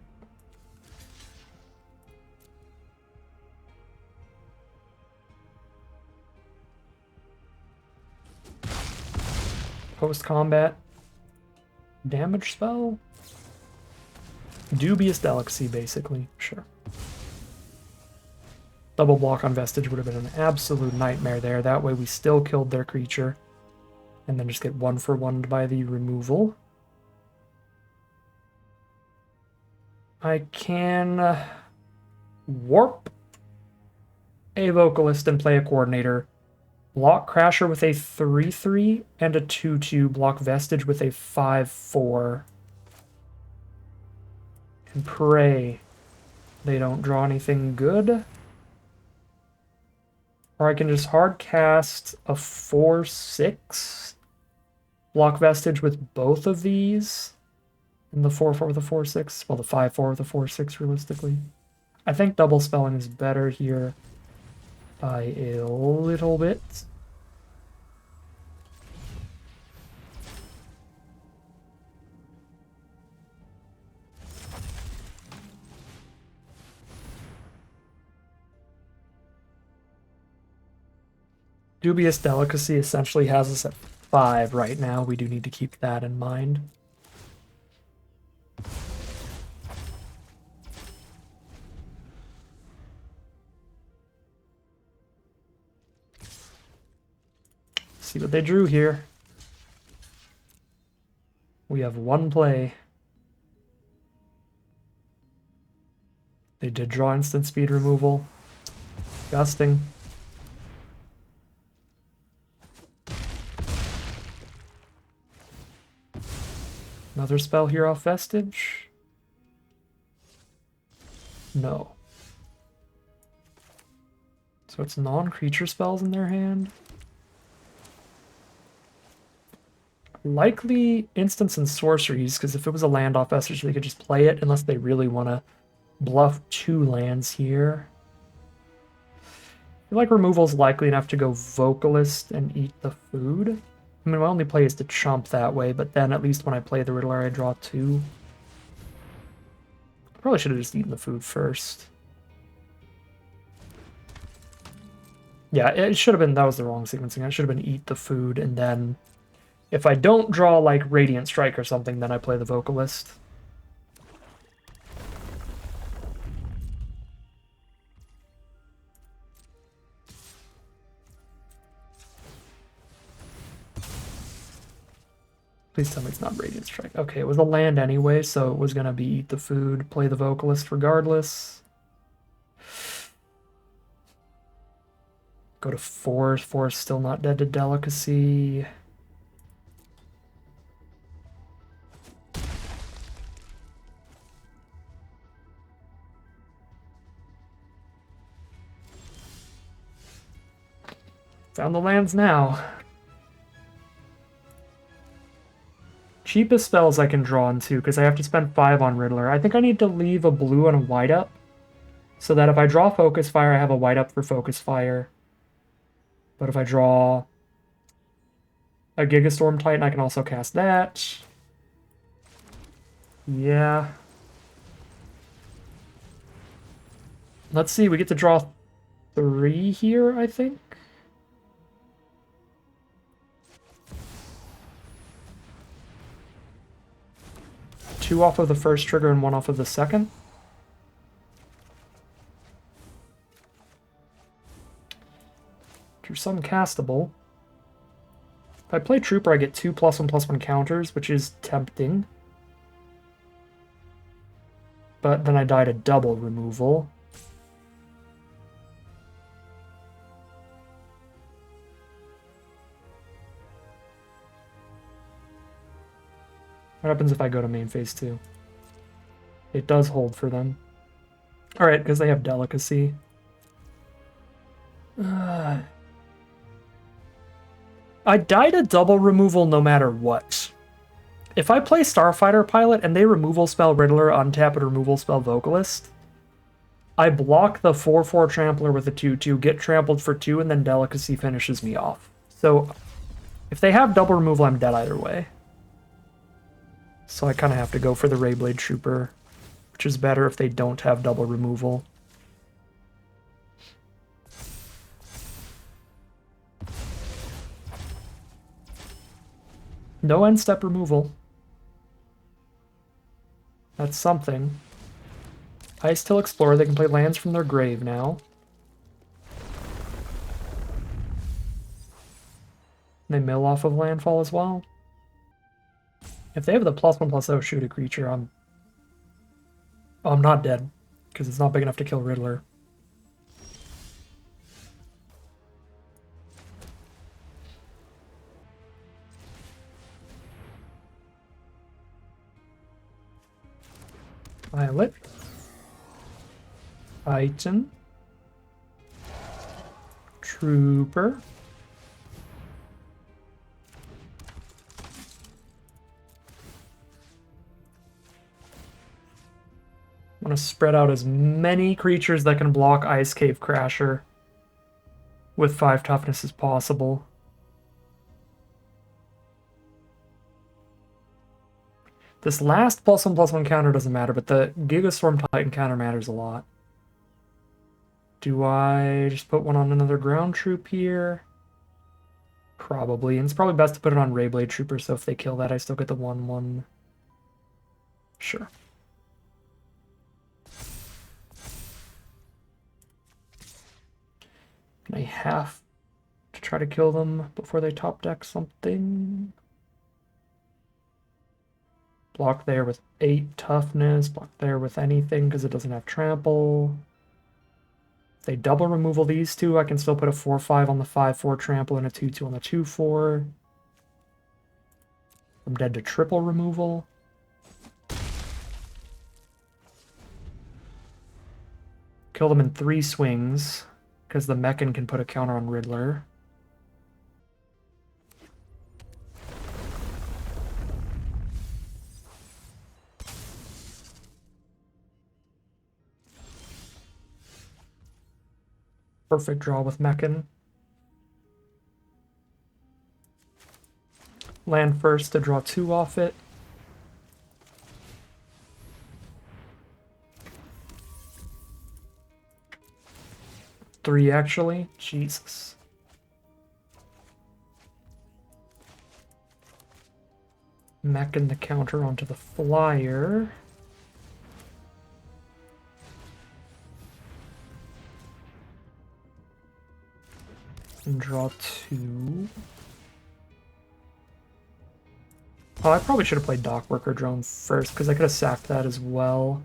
Post-combat damage spell? Dubious Delicacy, basically. Sure. Double block on Vestige would have been an absolute nightmare there. That way we still killed their creature. And then just get 1-for-1'd by the removal. I can warp a Vocalist and play a Coordinator. Block Crasher with a 3/3 and a 2/2. Block Vestige with a 5/4. And pray they don't draw anything good. Or I can just hard cast a 4/6. Block Vestige with both of these. And the 4/4 with a 4/6. Well, the 5/4 with a 4/6 realistically. I think double spelling is better here by a little bit. Dubious Delicacy essentially has us at 5 right now. We do need to keep that in mind. See what they drew here. We have one play. They did draw instant speed removal. Disgusting. Another spell here off Vestige? No. So it's non-creature spells in their hand? Likely instants and sorceries, because if it was a land off Vestige, they could just play it unless they really want to bluff 2 lands here. feel like removal's likely enough to go Vocalist and eat the food. I mean, my only play is to chump that way, but then at least when I play the Riddler, I draw 2. Probably should have just eaten the food first. Yeah, it should have been, that was the wrong sequencing. It should have been eat the food, and then if I don't draw like Radiant Strike or something, then I play the Vocalist. Please tell me it's not Radiant Strike. Okay, it was a land anyway, so it was going to be eat the food, play the Vocalist regardless. Go to 4. 4 is still not dead to Delicacy. Found the lands now. Cheapest spells I can draw into, because I have to spend 5 on Riddler. I think I need to leave a blue and a white up, so that if I draw Focus Fire, I have a white up for Focus Fire. But if I draw a Gigastorm Titan, I can also cast that. Yeah. Let's see, we get to draw 3 here, I think. Two off of the first trigger and 1 off of the second. Drew some castable. If I play Trooper, I get 2 +1/+1 counters, which is tempting. But then I die to double removal. What happens if I go to main phase 2? It does hold for them. Alright, because they have Delicacy. I die to double removal no matter what. If I play Starfighter Pilot and they removal spell Riddler, untap and removal spell Vocalist, I block the 4/4 Trampler with a 2/2, get trampled for 2, and then Delicacy finishes me off. So if they have double removal, I'm dead either way. So I kind of have to go for the Rayblade Trooper, which is better if they don't have double removal. No end step removal. That's something. Ice Till Explorer, they can play lands from their grave now. They mill off of landfall as well. If they have the +1/+0 shoot a creature, I'm not dead, because it's not big enough to kill Riddler. Violet. Titan. Trooper. I want to spread out as many creatures that can block Ice Cave Crasher with 5 toughness as possible. This last +1/+1 counter doesn't matter, but the Gigastorm Titan counter matters a lot. Do I just put one on another ground troop here? Probably, and it's probably best to put it on Rayblade Trooper, so if they kill that, I still get the 1/1. Sure. I have to try to kill them before they top deck something. Block there with 8 toughness, block there with anything because it doesn't have trample. If they double removal these two, I can still put a 4/5 on the 5/4 trample and a 2/2 on the 2/4. I'm dead to triple removal. Kill them in 3 swings, because the Mechan can put a counter on Riddler. perfect draw with Mechan. Land first to draw 2 off it. Three, actually. Jesus. Mechan the counter onto the flyer. And draw 2. Oh, I probably should have played Dock Worker Drone first, because I could have sacked that as well.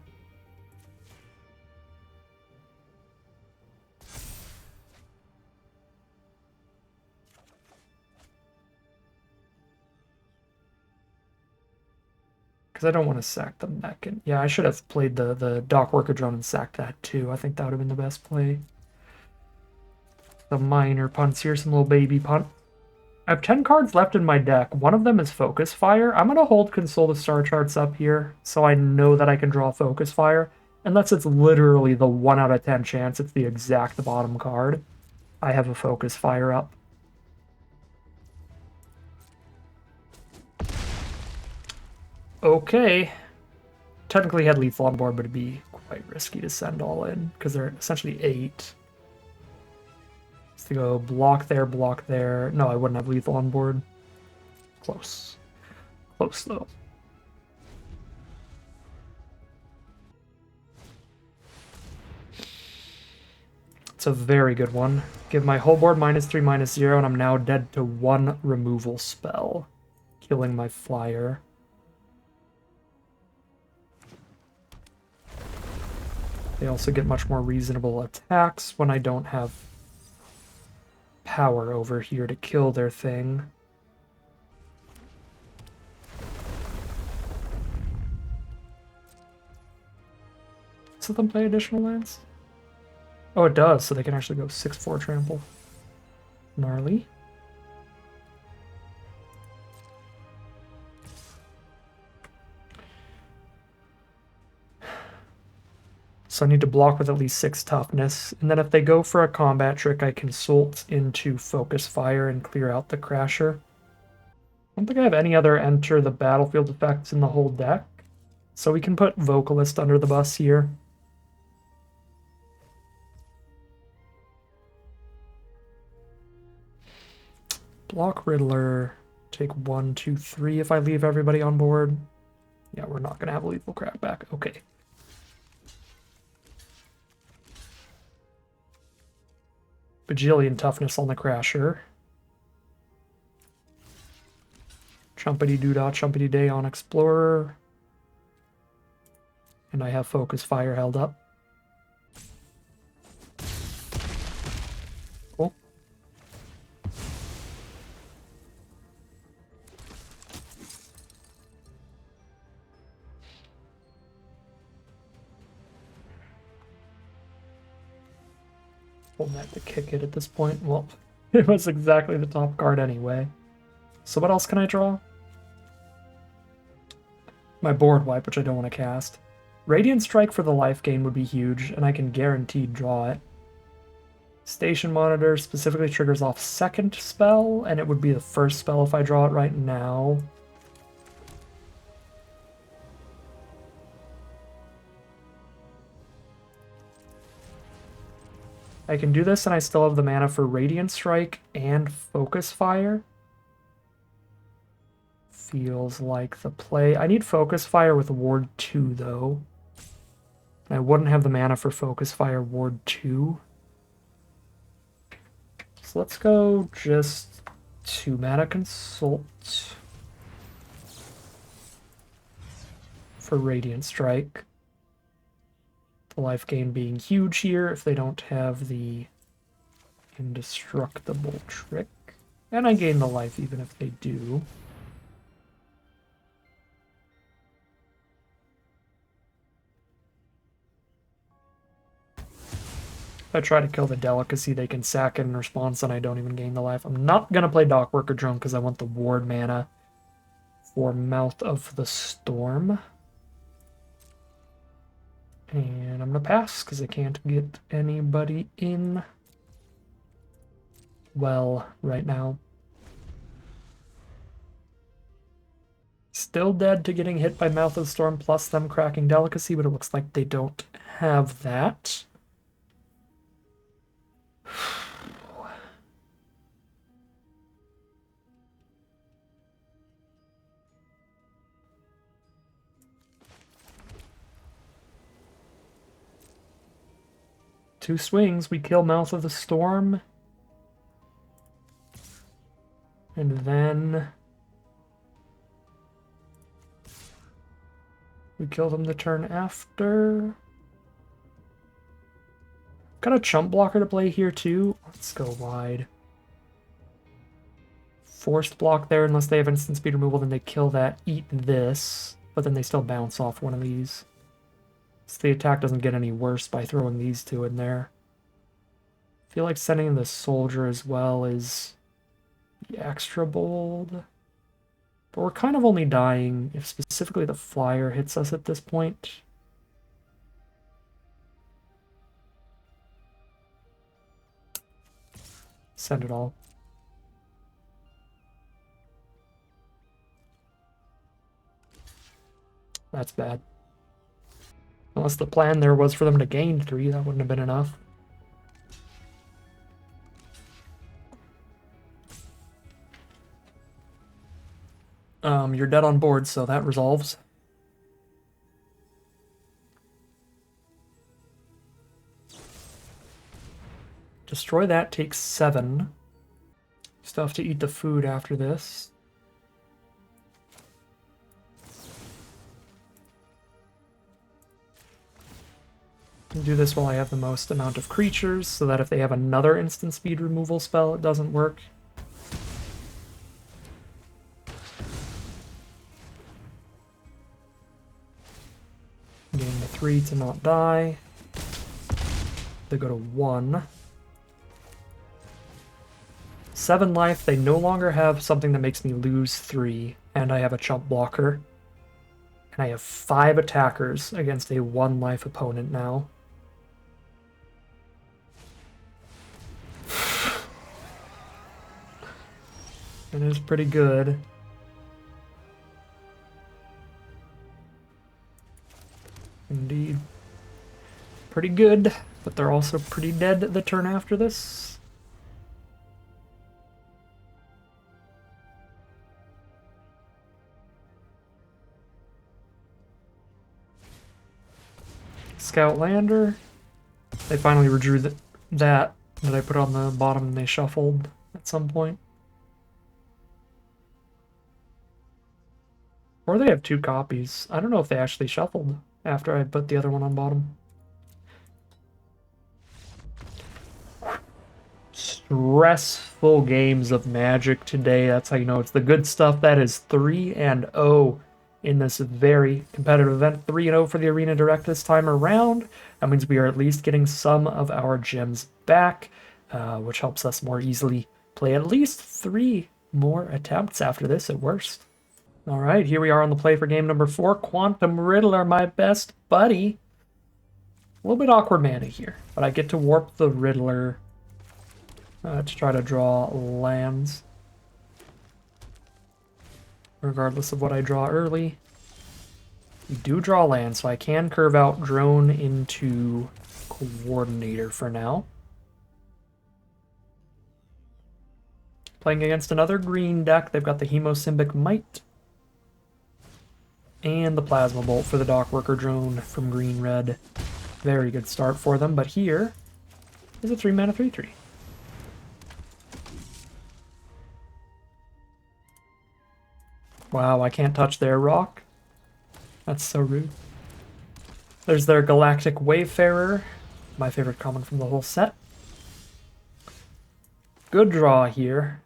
Because I don't want to sack the Mechan. Yeah, I should have played the Dock Worker Drone and sacked that too. I think that would have been the best play. The minor punts here, some little baby punt. I have 10 cards left in my deck. One of them is Focus Fire. I'm going to hold Console the Star Charts up here so I know that I can draw Focus Fire. Unless it's literally the 1 out of 10 chance it's the exact bottom card. I have a Focus Fire up. Okay. Technically had lethal on board, but it'd be quite risky to send all in because they're essentially 8. To go block there, block there. No, I wouldn't have lethal on board. Close. Close, though. It's a very good one. Give my whole board -3, -0, and I'm now dead to 1 removal spell. Killing my flyer. They also get much more reasonable attacks when I don't have power over here to kill their thing. Does them play additional lands? Oh, it does, so they can actually go 6/4 trample. Gnarly. So I need to block with at least 6 toughness, and then if they go for a combat trick, I consult into Focus Fire and clear out the Crasher. I don't think I have any other enter the battlefield effects in the whole deck, so we can put Vocalist under the bus here. Block Riddler, take 1, 2, 3 if I leave everybody on board. Yeah, we're not going to have a lethal crackback. Okay. Bajillion toughness on the Crasher. Chumpity doodah, chumpity day on Explorer. And I have Focus Fire held up. Cool. Hold that to kick it at this point. Well, it was exactly the top card anyway. So what else can I draw? My board wipe, which I don't want to cast. Radiant Strike for the life gain would be huge, and I can guaranteed draw it. Station Monitor specifically triggers off second spell, and it would be the first spell if I draw it right now. I can do this, and I still have the mana for Radiant Strike and Focus Fire. Feels like the play. I need Focus Fire with Ward 2, though. I wouldn't have the mana for Focus Fire Ward 2. So let's go just 2 mana Consult for Radiant Strike. The life gain being huge here if they don't have the Indestructible trick. And I gain the life even if they do. If I try to kill the Delicacy, they can sack it in response and I don't even gain the life. I'm not going to play Dock Worker Drone because I want the ward mana for Mouth of the Storm. And I'm going to pass because I can't get anybody in. well right now. Still dead to getting hit by Mouth of the Storm plus them cracking Delicacy, but it looks like they don't have that. Two swings, we kill Mouth of the Storm. And then we kill them the turn after. Got a chump blocker to play here too. Let's go wide. Forced block there unless they have instant speed removal, then they kill that, eat this, but then they still bounce off one of these. So the attack doesn't get any worse by throwing these two in there. I feel like sending in the soldier as well is extra bold. But we're kind of only dying if specifically the flyer hits us at this point. Send it all. That's bad. Unless the plan there was for them to gain 3, that wouldn't have been enough. You're dead on board, so that resolves. Destroy that takes 7. Still have to eat the food after this. Do this while I have the most amount of creatures, so that if they have another instant speed removal spell, it doesn't work. Gain the 3 to not die. They go to 1. 7 life, they no longer have something that makes me lose 3, and I have a chump blocker. And I have 5 attackers against a 1 life opponent now. It is pretty good. Indeed. Pretty good, but they're also pretty dead the turn after this. Scout Lander. They finally redrew that I put on the bottom and they shuffled at some point. Or they have 2 copies. I don't know if they actually shuffled after I put the other one on bottom. Stressful games of Magic today. That's how you know it's the good stuff. That is 3-0 in this very competitive event. 3-0 for the Arena Direct this time around. That means we are at least getting some of our gems back, which helps us more easily play at least 3 more attempts after this at worst. All right, here we are on the play for game number 4. Quantum Riddler, my best buddy. A little bit awkward mana here, but I get to warp the Riddler to try to draw lands. Regardless of what I draw early. We do draw land, so I can curve out Drone into Coordinator for now. Playing against another green deck, they've got the Hemosymbic Might and the Plasma Bolt for the Dockworker Drone from green-red. Very good start for them, but here is a 3-mana 3/3. Wow, I can't touch their rock. That's so rude. There's their Galactic Wayfarer, my favorite common from the whole set. Good draw here.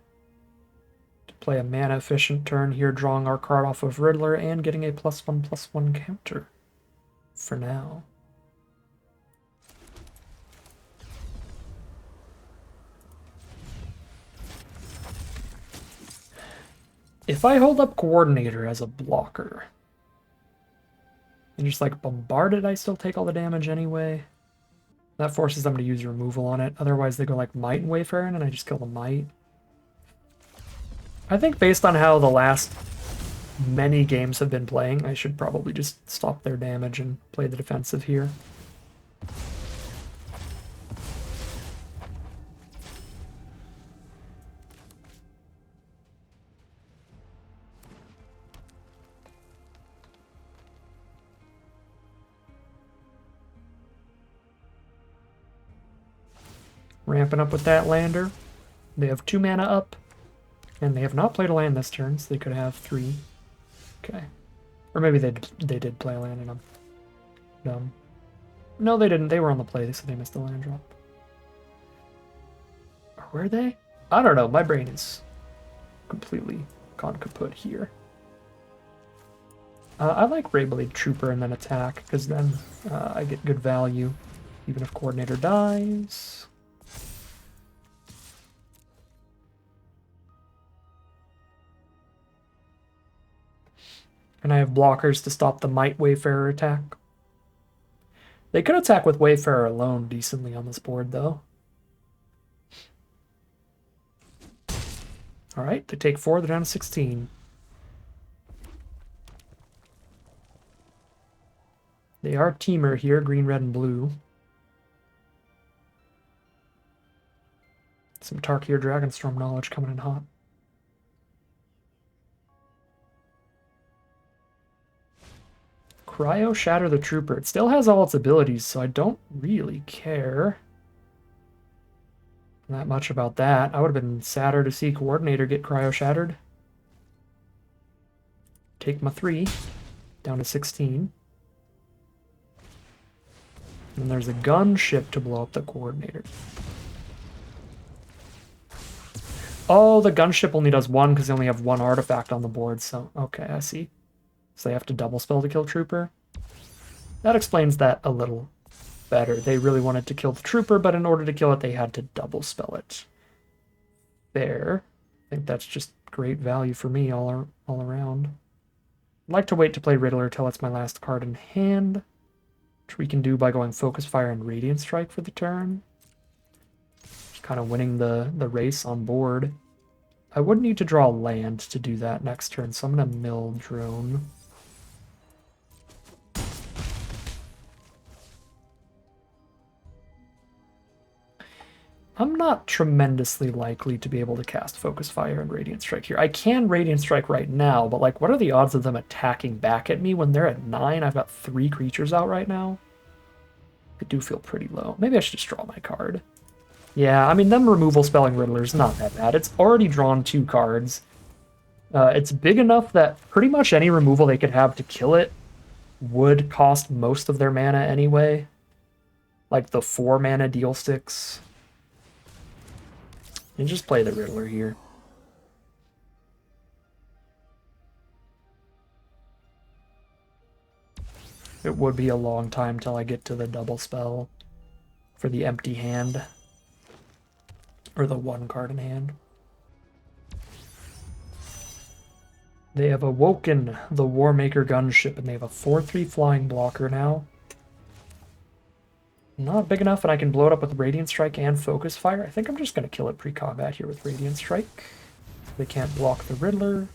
To play a mana-efficient turn here, drawing our card off of Riddler and getting a +1/+1 counter for now. If I hold up Coordinator as a blocker and just like bombard it, I still take all the damage anyway. That forces them to use removal on it. Otherwise, they go like Might and Wayfarer, and I just kill the Might. I think based on how the last many games have been playing, I should probably just stop their damage and play the defensive here. Ramping up with that lander. They have 2 mana up, and they have not played a land this turn, so they could have 3. Okay. Or maybe they did play a land and I'm dumb. No, they didn't. They were on the play, so they missed the land drop. Or were they? I don't know. My brain is completely gone kaput here. I like Rayblade Trooper and then attack, because then I get good value, even if Coordinator dies. And I have blockers to stop the Might Wayfarer attack. They could attack with Wayfarer alone decently on this board, though. Alright, they take 4, they're down to 16. They are teamer here, green, red, and blue. Some Tarkir Dragonstorm knowledge coming in hot. Cryo Shatter the Trooper. It still has all its abilities, so I don't really care that much about that. I would have been sadder to see Coordinator get Cryo Shattered. Take my 3, down to 16. And there's a gunship to blow up the Coordinator. Oh, the gunship only does 1 because they only have 1 artifact on the board, so okay, I see. So they have to double spell to kill Trooper. That explains that a little better. They really wanted to kill the Trooper, but in order to kill it, they had to double spell it. There. I think that's just great value for me all around. I'd like to wait to play Riddler till it's my last card in hand, which we can do by going Focus Fire and Radiant Strike for the turn. Just kind of winning the race on board. I would need to draw land to do that next turn, so I'm going to mill Drone. I'm not tremendously likely to be able to cast Focus Fire and Radiant Strike here. I can Radiant Strike right now, but like, what are the odds of them attacking back at me when they're at 9? I've got 3 creatures out right now. I do feel pretty low. Maybe I should just draw my card. Yeah, I mean, them removal spelling Riddler's not that bad. It's already drawn 2 cards. It's big enough that pretty much any removal they could have to kill it would cost most of their mana anyway. Like the 4 mana deal sticks. And just play the Riddler here. It would be a long time till I get to the double spell for the empty hand. Or the 1 card in hand. They have awoken the Warmaker Gunship, and they have a 4/3 flying blocker now. Not big enough, and I can blow it up with Radiant Strike and Focus Fire. I think I'm just going to kill it pre-combat here with Radiant Strike. They can't block the Riddler.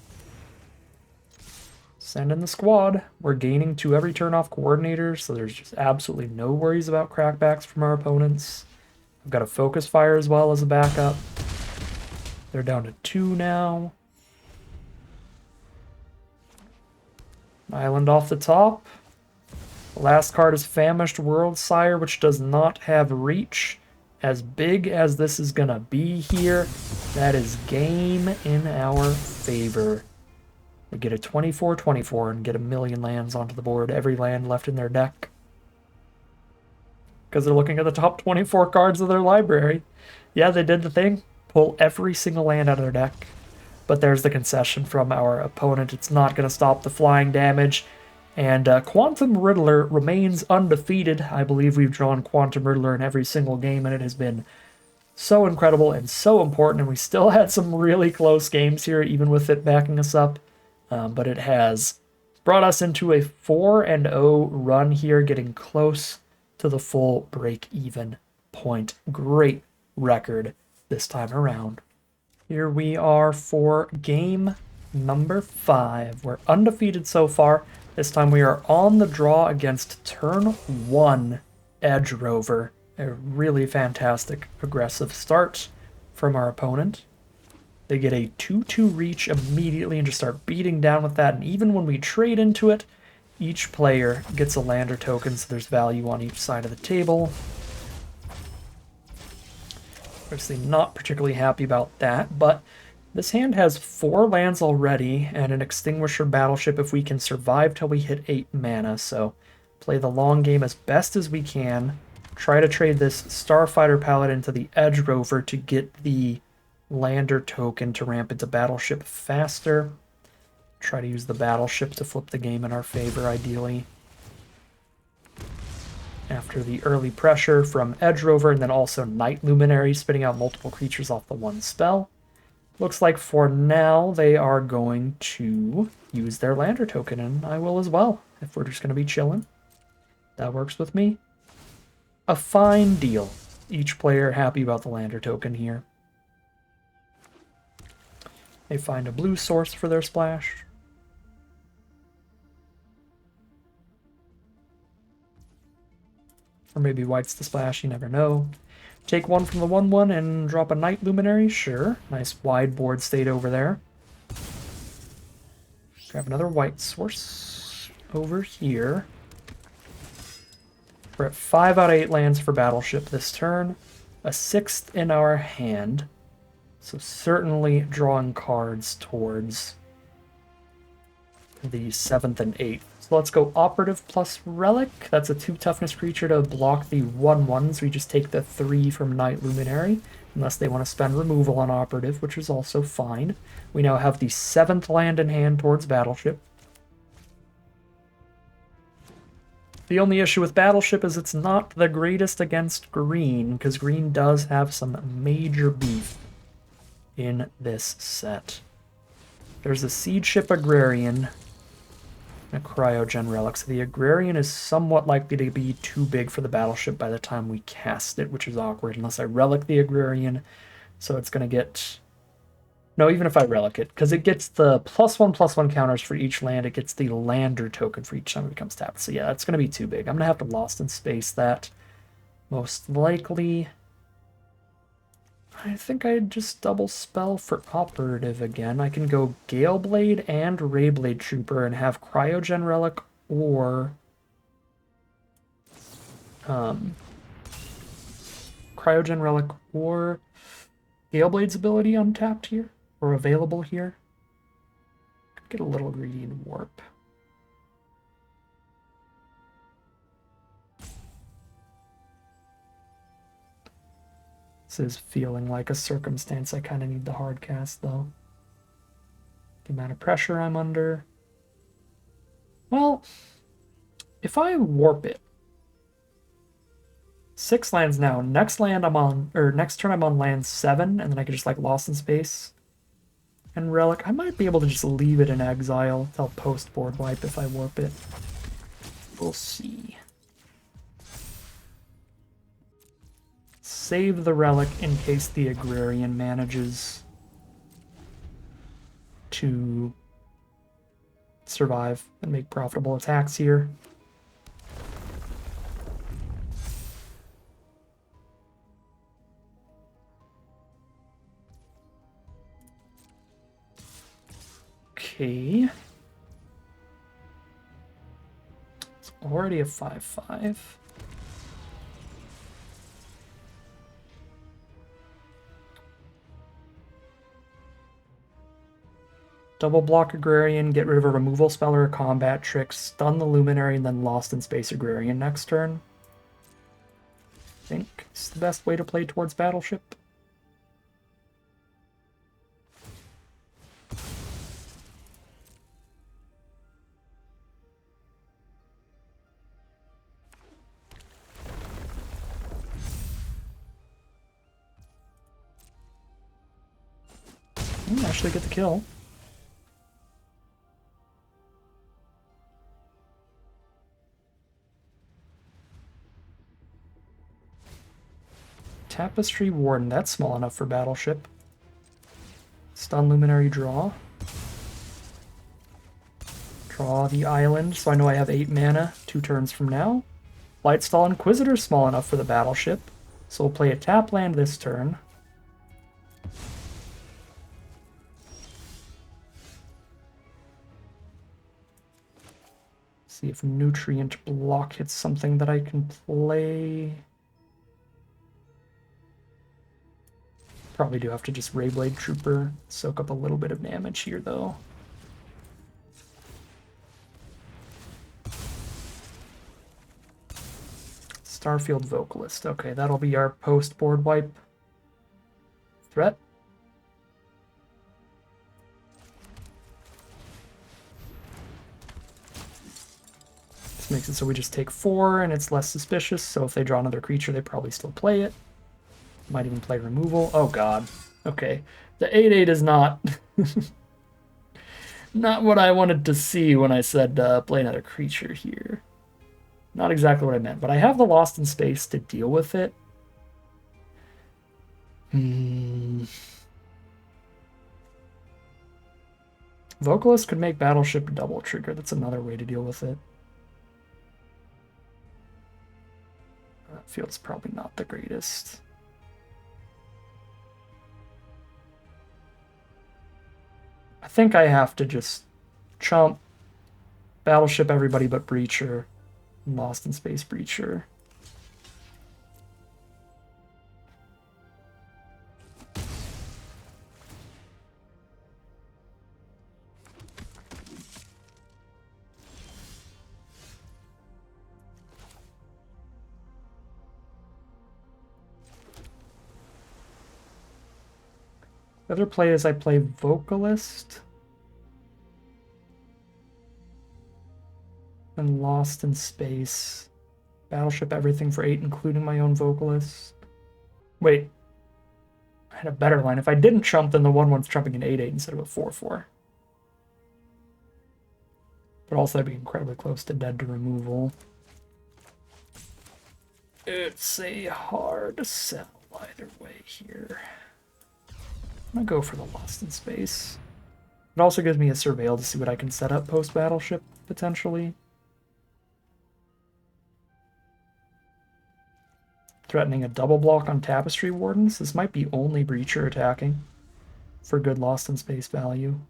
Send in the squad. We're gaining 2 every turn off Coordinators, so there's just absolutely no worries about crackbacks from our opponents. I've got a Focus Fire as well as a backup. They're down to 2 now. Island off the top. The last card is Famished World Sire, which does not have reach. As big as this is going to be here, that is game in our favor. They get a 24/24 and get a million lands onto the board, every land left in their deck. Because they're looking at the top 24 cards of their library. Yeah, they did the thing. Pull every single land out of their deck. But there's the concession from our opponent. It's not going to stop the flying damage. And Quantum Riddler remains undefeated. I believe we've drawn Quantum Riddler in every single game, and it has been so incredible and so important. And we still had some really close games here, even with it backing us up. But it has brought us into a 4-0 run here, getting close to the full break-even point. Great record this time around. Here we are for game number 5. We're undefeated so far. This time we are on the draw against turn 1 Edge Rover. A really fantastic aggressive start from our opponent. They get a 2-2 reach immediately and just start beating down with that. And even when we trade into it, each player gets a lander token, so there's value on each side of the table. Obviously not particularly happy about that, but this hand has 4 lands already and an Extinguisher Battleship if we can survive till we hit 8 mana, so play the long game as best as we can. Try to trade this Starfighter Paladin into the Edge Rover to get the lander token to ramp into Battleship faster. Try to use the Battleship to flip the game in our favor, ideally. After the early pressure from Edge Rover and then also Night Luminary, spitting out multiple creatures off the one spell. Looks like for now they are going to use their lander token, and I will as well, if we're just going to be chilling. That works with me. A fine deal. Each player happy about the lander token here. They find a blue source for their splash. Or maybe white's the splash, you never know. Take 1 from the 1/1 and drop a Night Luminary, sure. Nice wide board state over there. Grab another white source over here. We're at 5 out of 8 lands for Battleship this turn. A 6th in our hand. So certainly drawing cards towards the 7th and 8th. So let's go Operative plus Relic. That's a 2 toughness creature to block the 1/1, so we just take the 3 from Night Luminary, unless they want to spend removal on Operative, which is also fine. We now have the 7th land in hand towards Battleship. The only issue with Battleship is it's not the greatest against green, because green does have some major beef in this set. There's a Siege Ship Agrarian and a Cryogen Relic. So the Agrarian is somewhat likely to be too big for the Battleship by the time we cast it, which is awkward unless I Relic the Agrarian. So it's going to get... No, even if I Relic it, because it gets the +1/+1 counters for each land. It gets the Lander token for each time it becomes tapped. So yeah, that's going to be too big. I'm going to have to Lost in Space that, most likely. I think I'd just double spell for Operative again. I can go Galeblade and Rayblade Trooper and have Cryogen Relic or Cryogen Relic or Galeblade's ability untapped here or available here. Could get a little greedy in Warp. This is feeling like a circumstance I kind of need the hard cast, though. The amount of pressure I'm under. Well, if I warp it, 6 lands now. Next land I'm on, or next turn I'm on land 7, and then I could just like Lost in Space and Relic. I might be able to just leave it in exile till post board wipe if I warp it. We'll see. Save the Relic in case the Agrarian manages to survive and make profitable attacks here. Okay. It's already a 5/5. Double block Agrarian, get rid of a removal spell or a combat trick, stun the Luminary, and then Lost in Space Agrarian next turn. I think it's the best way to play towards Battleship. Actually get the kill. Tapestry Warden, that's small enough for Battleship. Stun Luminary, draw. Draw the island, so I know I have 8 mana 2 turns from now. Blightstall Inquisitor is small enough for the Battleship, so we'll play a tap land this turn. See if Nutrient Block hits something that I can play. Probably do have to just Rayblade Trooper, soak up a little bit of damage here though. Starfield Vocalist. Okay, that'll be our post-board wipe threat. This makes it so we just take 4 and it's less suspicious, so if they draw another creature, they probably still play it. Might even play removal. Oh god. Okay. The 8/8 is not not what I wanted to see when I said play another creature here. Not exactly what I meant, but I have the Lost in Space to deal with it. Vocalist could make Battleship double trigger. That's another way to deal with it. That feels probably not the greatest. I think I have to just chump Battleship everybody but Breacher. Lost in Space Breacher. The other play is I play Vocalist and Lost in Space. Battleship everything for 8, including my own Vocalist. Wait. I had a better line. If I didn't chump, then the 1/1's chumping an 8/8 instead of a 4/4. But also I'd be incredibly close to dead to removal. It's a hard sell either way here. I'm gonna go for the Lost in Space. It also gives me a Surveil to see what I can set up post-Battleship, potentially. Threatening a double block on Tapestry Wardens. This might be only Breacher attacking for good Lost in Space value.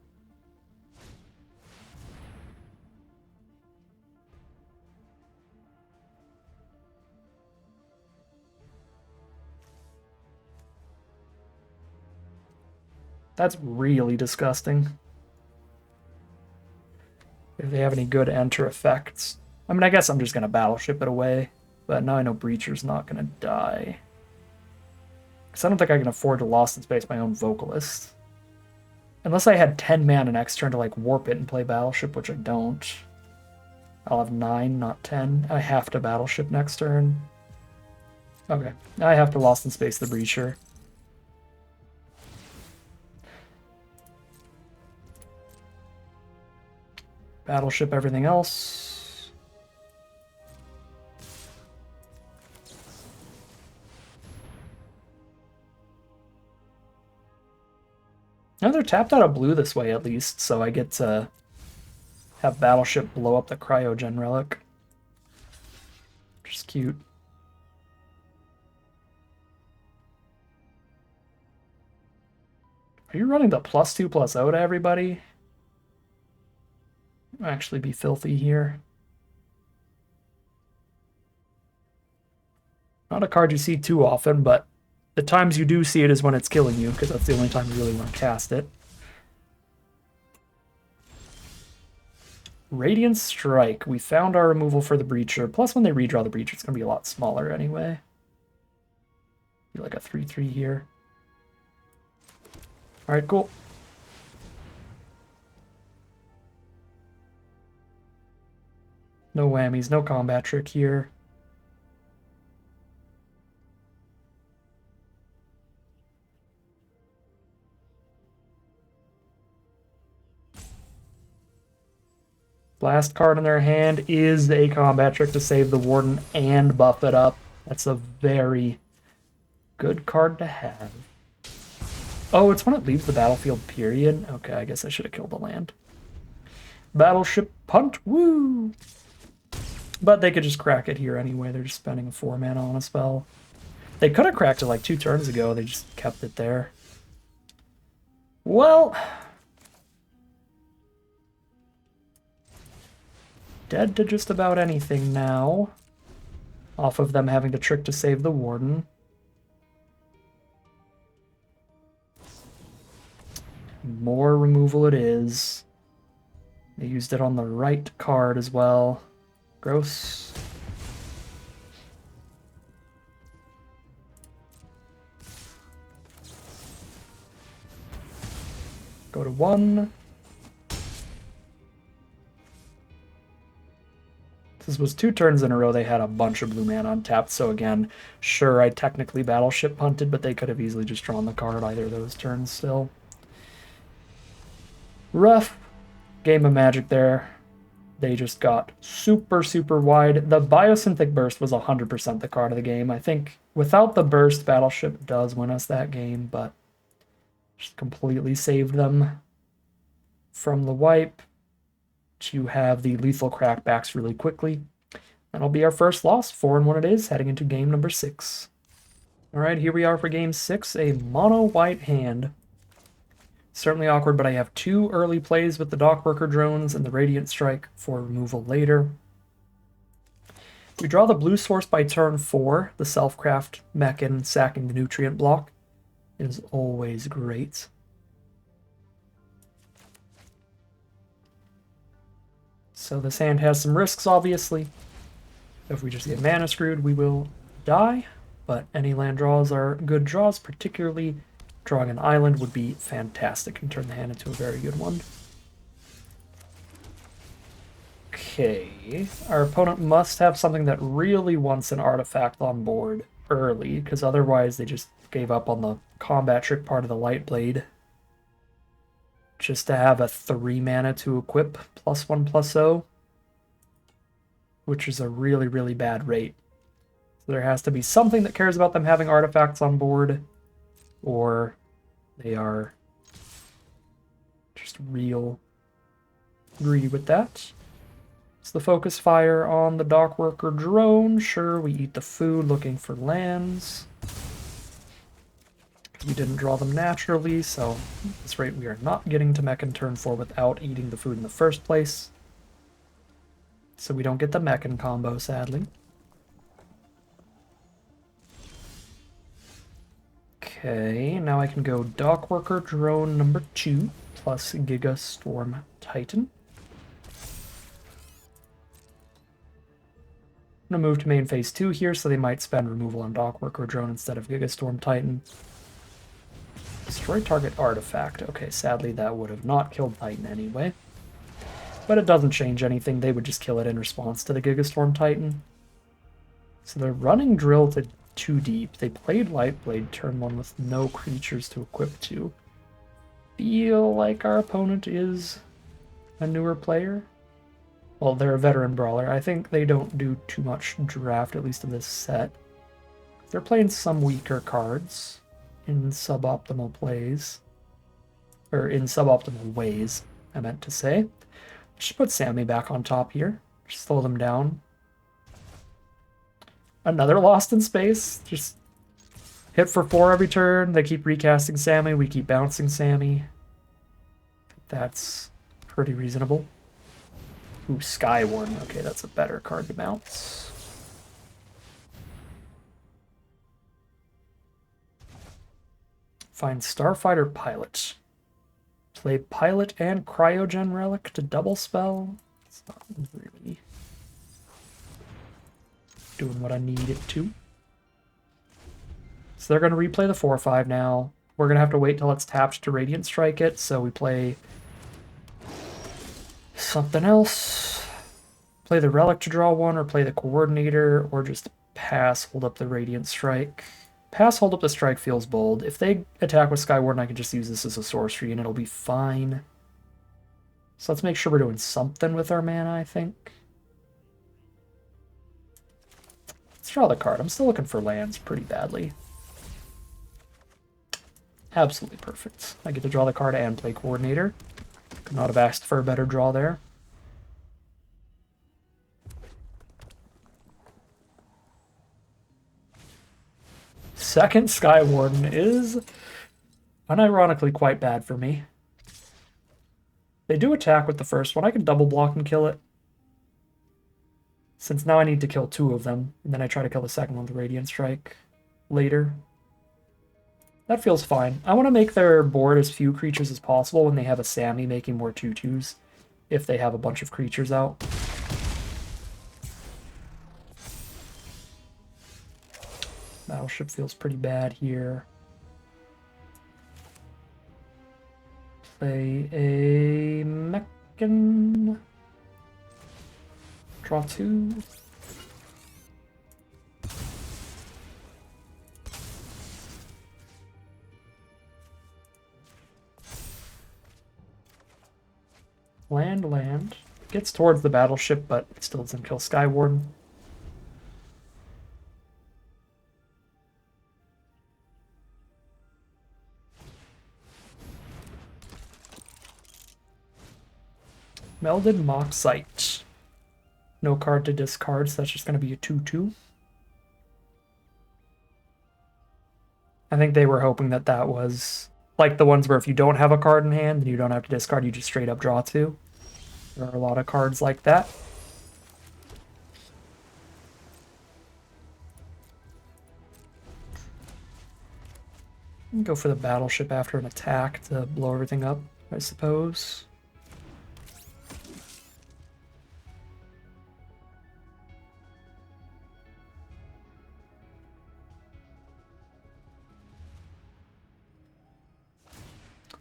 That's really disgusting. If they have any good enter effects. I mean, I guess I'm just going to Battleship it away. But now I know Breacher's not going to die. Because I don't think I can afford to Lost in Space my own Vocalist. Unless I had 10 mana next turn to like warp it and play Battleship, which I don't. I'll have 9, not 10. I have to Battleship next turn. Okay, now I have to Lost in Space the Breacher. Battleship everything else. Now they're tapped out of blue this way at least, so I get to have Battleship blow up the Cryogen Relic. Which is cute. Are you running the +2/+0 to everybody? Actually be filthy here. Not a card you see too often, but the times you do see it is when it's killing you, because that's the only time you really want to cast it. Radiant Strike. We found our removal for the Breacher. Plus, when they redraw the Breacher, it's going to be a lot smaller anyway. Be like a 3/3 here. Alright, cool. No whammies, no combat trick here. Last card in their hand is a combat trick to save the Warden and buff it up. That's a very, Good card to have. Oh, it's when it leaves the battlefield, period. Okay, I guess I should have killed the land. Battleship Punt, woo! But they could just crack it here anyway. They're just spending a 4 mana on a spell. They could have cracked it like 2 turns ago. They just kept it there. Well, dead to just about anything now. Off of them having to trick to save the Warden. More removal it is. They used it on the right card as well. Gross. Go to 1. This was 2 turns in a row they had a bunch of blue mana untapped, so again, sure, I technically Battleship punted, but they could have easily just drawn the card either of those turns still. Rough game of Magic there. They just got super, super wide. The Biosynthetic Burst was 100% the card of the game. I think without the Burst, Battleship does win us that game, but just completely saved them from the wipe to have the lethal crackbacks really quickly. That'll be our first loss, 4-1 it is, heading into game number 6. All right, here we are for game 6, a mono white hand. Certainly awkward, but I have 2 early plays with the Dockworker drones and the Radiant Strike for removal later. We draw the blue source by turn 4, the Selfcraft Mechan sacking the nutrient block. It is always great. So this hand has some risks, obviously. If we just get mana screwed, we will die, but any land draws are good draws, particularly drawing an island would be fantastic and turn the hand into a very good one. Okay, our opponent must have something that really wants an artifact on board early, because otherwise they just gave up on the combat trick part of the Light Blade. Just to have a 3 mana to equip, +1/+0, which is a really, really bad rate. So there has to be something that cares about them having artifacts on board, or they are just real greedy with that. It's the focus fire on the Dockworker drone. Sure, we eat the food looking for lands. We didn't draw them naturally, so at this rate we are not getting to Mechan turn 4 without eating the food in the first place. So we don't get the Mechan combo, sadly. Okay, now I can go Dockworker drone number 2 plus Giga Storm Titan. I'm going to move to main phase 2 here, so they might spend removal on Dockworker drone instead of Giga Storm Titan. Destroy target artifact. Okay, sadly that would have not killed Titan anyway. But it doesn't change anything, they would just kill it in response to the Gigastorm Titan. So they're running Drill to 2 deep. They played Lightblade turn 1 with no creatures to equip to. Feel like our opponent is a newer player. Well, they're a veteran brawler. I think they don't do too much draft, at least in this set. They're playing some weaker cards in suboptimal plays. Or in suboptimal ways, I meant to say. Just put Sammy back on top here. Just slow them down. Another Lost in Space. Just hit for 4 every turn. They keep recasting Sammy. We keep bouncing Sammy. That's pretty reasonable. Ooh, Skywarden. Okay, that's a better card to bounce. Find Starfighter Pilot. Play Pilot and Cryogen Relic to double spell. It's not really doing what I need it to. So they're going to replay the 4/5 now. We're going to have to wait till it's tapped to Radiant Strike it, so we play something else. Play the Relic to draw 1, or play the Coordinator, or just pass, hold up the Radiant Strike. Pass, hold up the strike feels bold. If they attack with Skywarden, I can just use this as a sorcery and it'll be fine. So let's make sure we're doing something with our mana, I think. Let's draw the card. I'm still looking for lands pretty badly. Absolutely perfect. I get to draw the card and play Coordinator. Could not have asked for a better draw there. Second Sky Warden is unironically quite bad for me. They do attack with the first one. I can double block and kill it. Since now I need to kill 2 of them, and then I try to kill the second one with Radiant Strike later. That feels fine. I want to make their board as few creatures as possible when they have a Sammy making more 2/2s, if they have a bunch of creatures out. Battleship feels pretty bad here. Play a Mechan. Draw 2. Land. Gets towards the battleship, but it still doesn't kill Skywarden. Melded Mock Sight. No card to discard, so that's just going to be a 2/2. I think they were hoping that that was like the ones where if you don't have a card in hand, then you don't have to discard, you just straight up draw 2. There are a lot of cards like that. Go for the battleship after an attack to blow everything up, I suppose.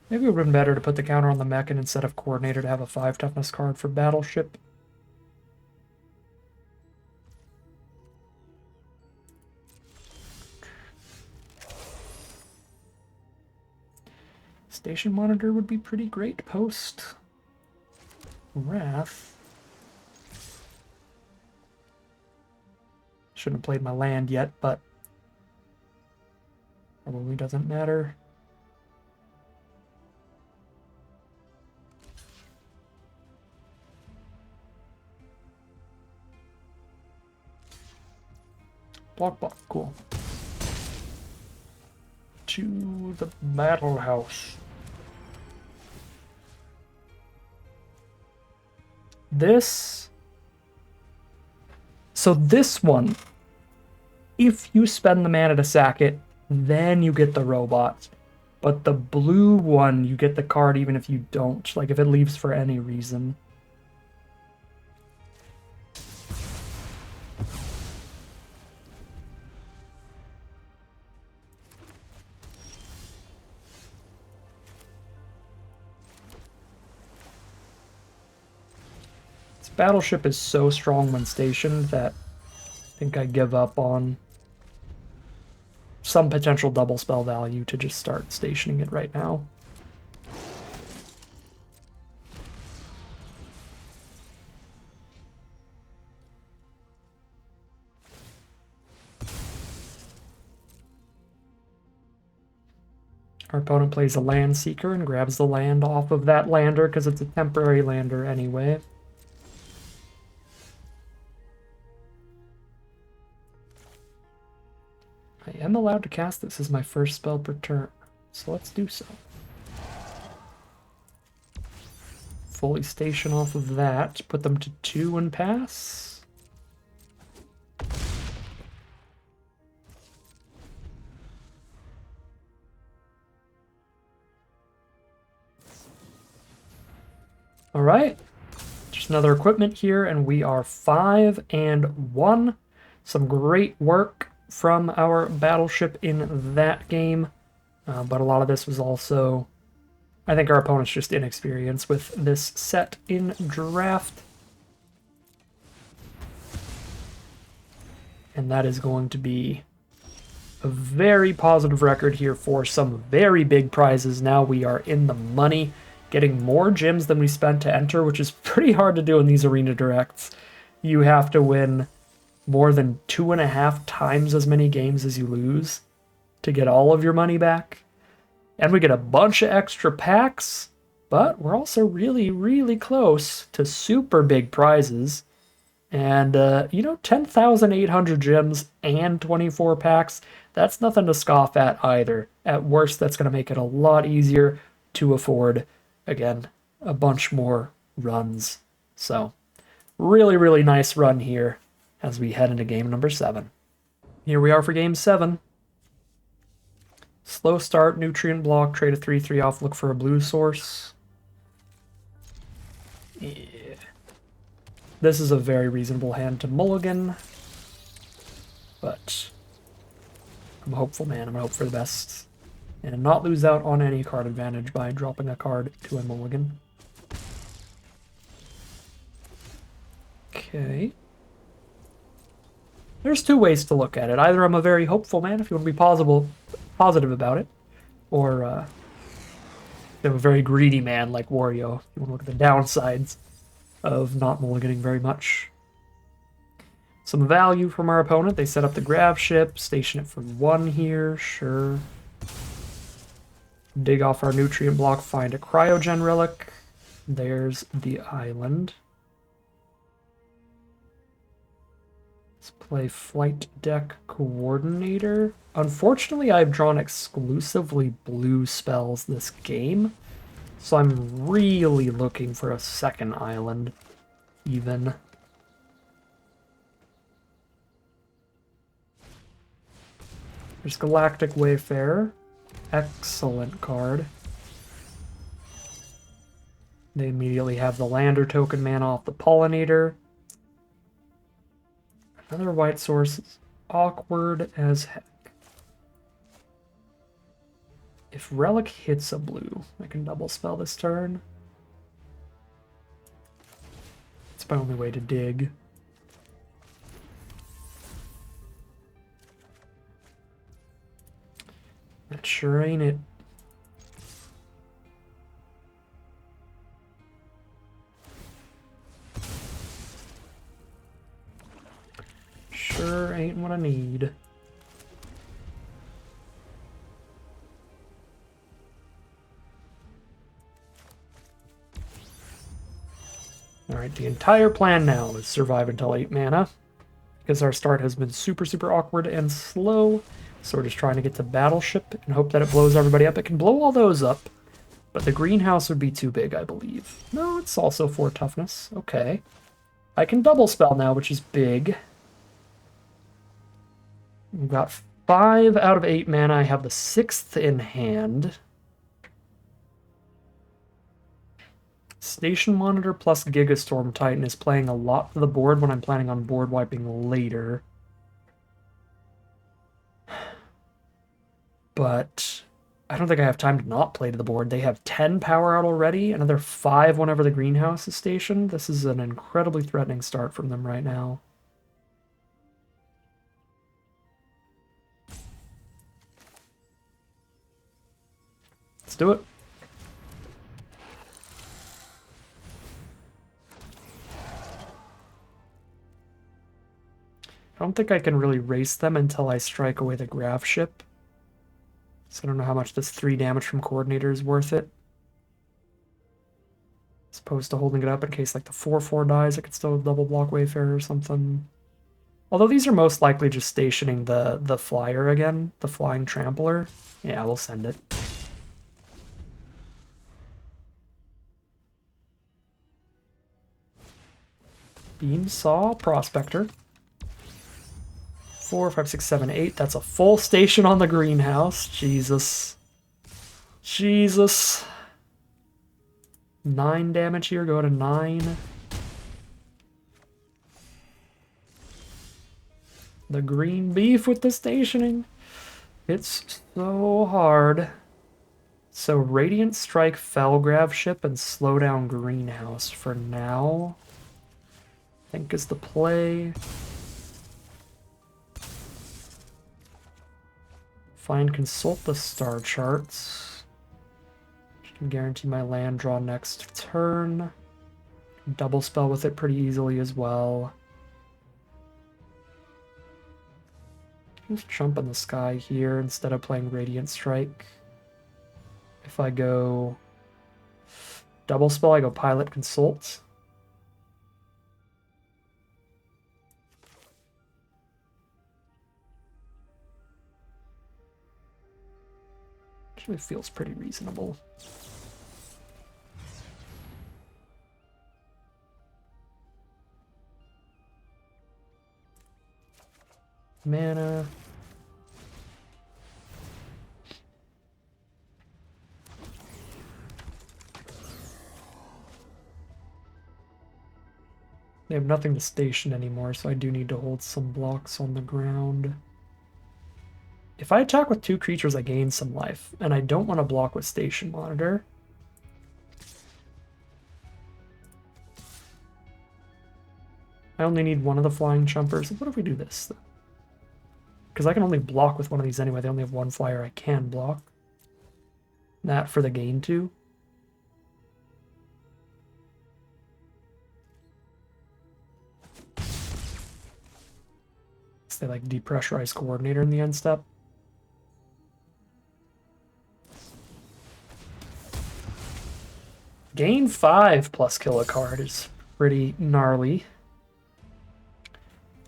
Maybe it would have been better to put the counter on the Mechan instead of Coordinator to have a 5 toughness card for Battleship. Station Monitor would be pretty great post Wrath. Shouldn't have played my land yet, but probably doesn't matter. Block, cool. To the battle house. So this one, if you spend the mana to sack it, then you get the robot. But the blue one, you get the card even if you don't, like if it leaves for any reason. Battleship is so strong when stationed that I think I give up on some potential double spell value to just start stationing it right now. Our opponent plays a Land Seeker and grabs the land off of that lander because it's a temporary lander anyway. I am allowed to cast this as my first spell per turn, so let's do so. Fully station off of that, put them to 2 and pass. Alright, just another equipment here, and we are 5-1. Some great work from our battleship in that game, but a lot of this was also, I think our opponent's just inexperienced with this set in draft. And that is going to be a very positive record here for some very big prizes. Now we are in the money, getting more gems than we spent to enter, which is pretty hard to do in these arena directs. You have to win more than 2.5 times as many games as you lose to get all of your money back. And we get a bunch of extra packs, but we're also really, really close to super big prizes. And, 10,800 gems and 24 packs, that's nothing to scoff at either. At worst, that's going to make it a lot easier to afford, again, a bunch more runs. So, really, really nice run here as we head into game number 7. Here we are for game 7. Slow start, nutrient block, trade a 3/3 off, look for a blue source. Yeah. This is a very reasonable hand to mulligan, but I'm hopeful, man. I'm gonna hope for the best and not lose out on any card advantage by dropping a card to a mulligan. Okay. There's two ways to look at it. Either I'm a very hopeful man, if you want to be positive about it, or I'm a very greedy man like Wario, if you want to look at the downsides of not mulliganing very much. Some value from our opponent. They set up the grav ship, station it for 1 here, sure. Dig off our nutrient block, find a cryogen relic. There's the island. Let's play Flight Deck Coordinator. Unfortunately, I've drawn exclusively blue spells this game, so I'm really looking for a second island, even. There's Galactic Wayfarer. Excellent card. They immediately have the Lander token mana off the Pollinator. Another white source is awkward as heck. If Relic hits a blue, I can double spell this turn. It's my only way to dig. That sure ain't it. Sure ain't what I need. Alright, the entire plan now is survive until 8 mana, because our start has been super, super awkward and slow. So we're just trying to get to Battleship and hope that it blows everybody up. It can blow all those up, but the greenhouse would be too big, I believe. No, it's also 4 toughness. Okay. I can double spell now, which is big. We've got 5 out of 8 mana. I have the 6th in hand. Station Monitor plus Gigastorm Titan is playing a lot for the board when I'm planning on board wiping later. But I don't think I have time to not play to the board. They have 10 power out already, another 5 whenever the greenhouse is stationed. This is an incredibly threatening start from them right now. Let's do it. I don't think I can really race them until I strike away the grav ship. So I don't know how much this 3 damage from Coordinator is worth it. As opposed to holding it up in case like the 4/4 dies, I could still double block Wayfarer or something. Although these are most likely just stationing the flyer again, the flying trampler. Yeah, we'll send it. Beam Saw, Prospector. 4, 5, 6, 7, 8. That's a full station on the greenhouse. Jesus. Jesus. 9 damage here. Go to 9. The green beef with the stationing. It's so hard. So Radiant Strike, Fell Grav Ship, and slow down greenhouse for now, I think is the play. Fine, consult the star charts. Which can guarantee my land draw next turn. Double spell with it pretty easily as well. Just jump in the sky here instead of playing Radiant Strike. If I go double spell, I go Pilot Consult. Actually feels pretty reasonable. Mana. They have nothing to station anymore, so I do need to hold some blocks on the ground. If I attack with 2 creatures, I gain some life, and I don't want to block with Station Monitor. I only need one of the flying jumpers. What if we do this? Because I can only block with one of these anyway. They only have 1 flyer I can block. That for the gain 2. So they like depressurize Coordinator in the end step. Gain 5 plus kill a card is pretty gnarly.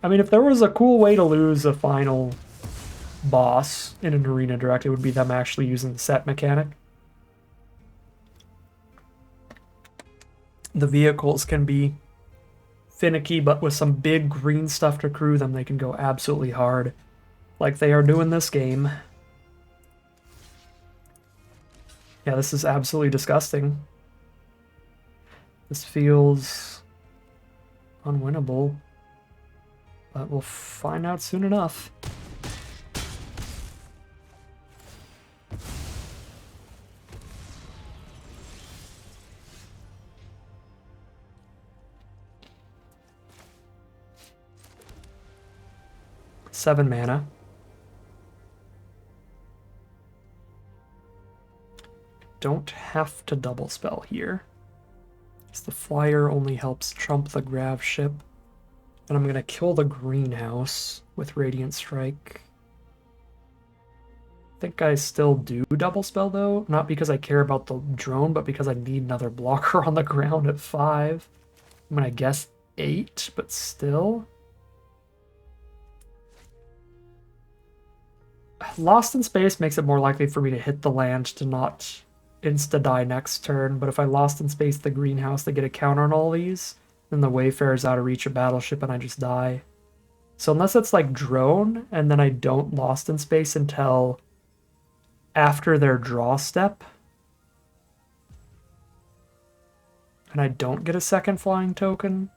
I mean, if there was a cool way to lose a final boss in an arena direct, it would be them actually using the set mechanic. The vehicles can be finicky, but with some big green stuff to crew them, they can go absolutely hard, like they are doing this game. Yeah, this is absolutely disgusting. This feels unwinnable, but we'll find out soon enough. Seven mana. Don't have to double spell here. The flyer only helps trump the grav ship. And I'm going to kill the greenhouse with Radiant Strike. I think I still do double spell though. Not because I care about the drone, but because I need another blocker on the ground at 5. I'm going to guess 8, but still. Lost in Space makes it more likely for me to hit the land to not insta-die next turn, but if I Lost in Space the greenhouse, they get a counter on all these, then the Wayfarer's out of reach of Battleship and I just die. So unless it's like drone, and then I don't Lost in Space until after their draw step, and I don't get a second flying token,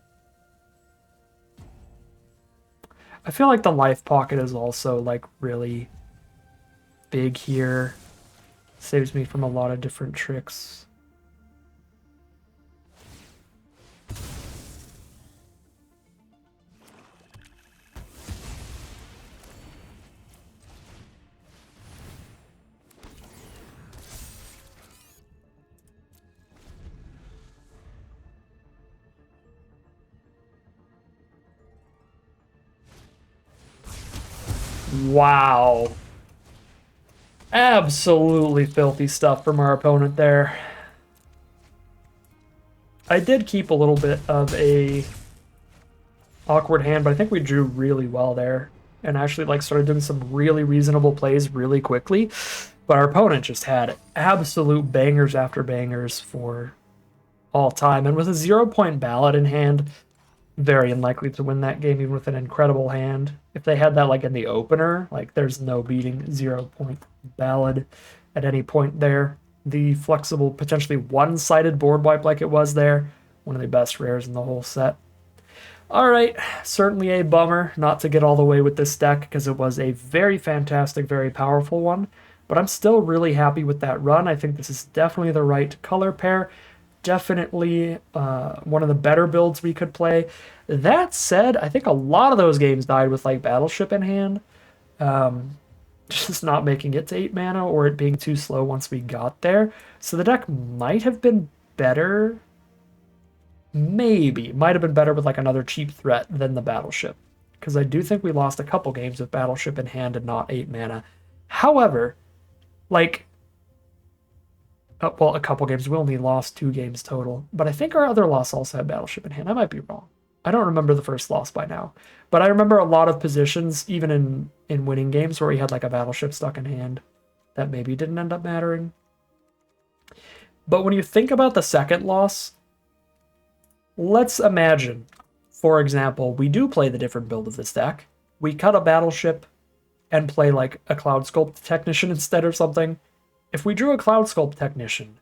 I feel like the life pocket is also like really big here. Saves me from a lot of different tricks. Wow. Absolutely filthy stuff from our opponent there. I did keep a little bit of a awkward hand, but I think we drew really well there and actually like started doing some really reasonable plays really quickly. But our opponent just had absolute bangers after bangers for all time. And with a 0-point ballot in hand, very unlikely to win that game, even with an incredible hand. If they had that like in the opener, like there's no beating 0-point ballad at any point there. The flexible, potentially one-sided board wipe like it was there, one of the best rares in the whole set. Alright, certainly a bummer not to get all the way with this deck, because it was a very fantastic, very powerful one, but I'm still really happy with that run. I think this is definitely the right color pair. Definitely one of the better builds we could play. That said, I think a lot of those games died with like Battleship in hand. Just not making it to 8 mana or it being too slow once we got there. So the deck might have been better. Maybe. Might have been better with like another cheap threat than the Battleship. Because I do think we lost a couple games with Battleship in hand and not 8 mana. However, like, well, a couple games. We only lost 2 games total. But I think our other loss also had Battleship in hand. I might be wrong. I don't remember the first loss by now. But I remember a lot of positions, even in winning games, where we had like a Battleship stuck in hand that maybe didn't end up mattering. But when you think about the second loss, let's imagine, for example, we do play the different build of this deck. We cut a Battleship and play like a Cloud Sculpt Technician instead or something. If we drew a Cloud Sculpt Technician,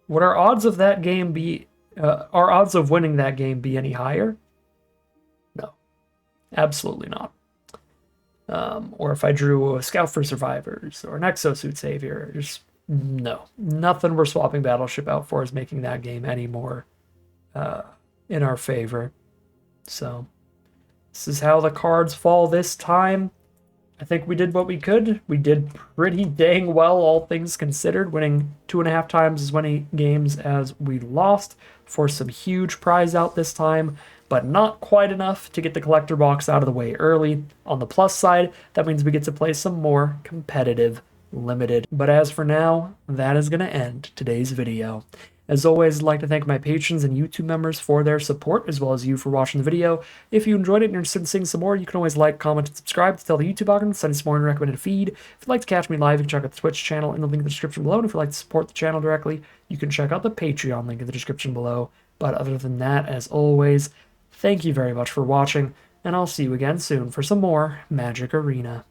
would our odds of that game be, our odds of winning that game be any higher? No, absolutely not. Or if I drew a Scout for Survivors or an Exosuit Savior, just no. Nothing we're swapping Battleship out for is making that game any more in our favor. So this is how the cards fall this time. I think we did what we could. We did pretty dang well, all things considered, winning 2.5 times as many games as we lost for some huge prize out this time, but not quite enough to get the collector box out of the way early. On the plus side, that means we get to play some more competitive limited. But as for now, that is going to end today's video. As always, I'd like to thank my patrons and YouTube members for their support, as well as you for watching the video. If you enjoyed it and you're interested in seeing some more, you can always like, comment, and subscribe to tell the YouTube algorithm to send us more in a recommended feed. If you'd like to catch me live, you can check out the Twitch channel in the link in the description below. And if you'd like to support the channel directly, you can check out the Patreon link in the description below. But other than that, as always, thank you very much for watching, and I'll see you again soon for some more Magic Arena.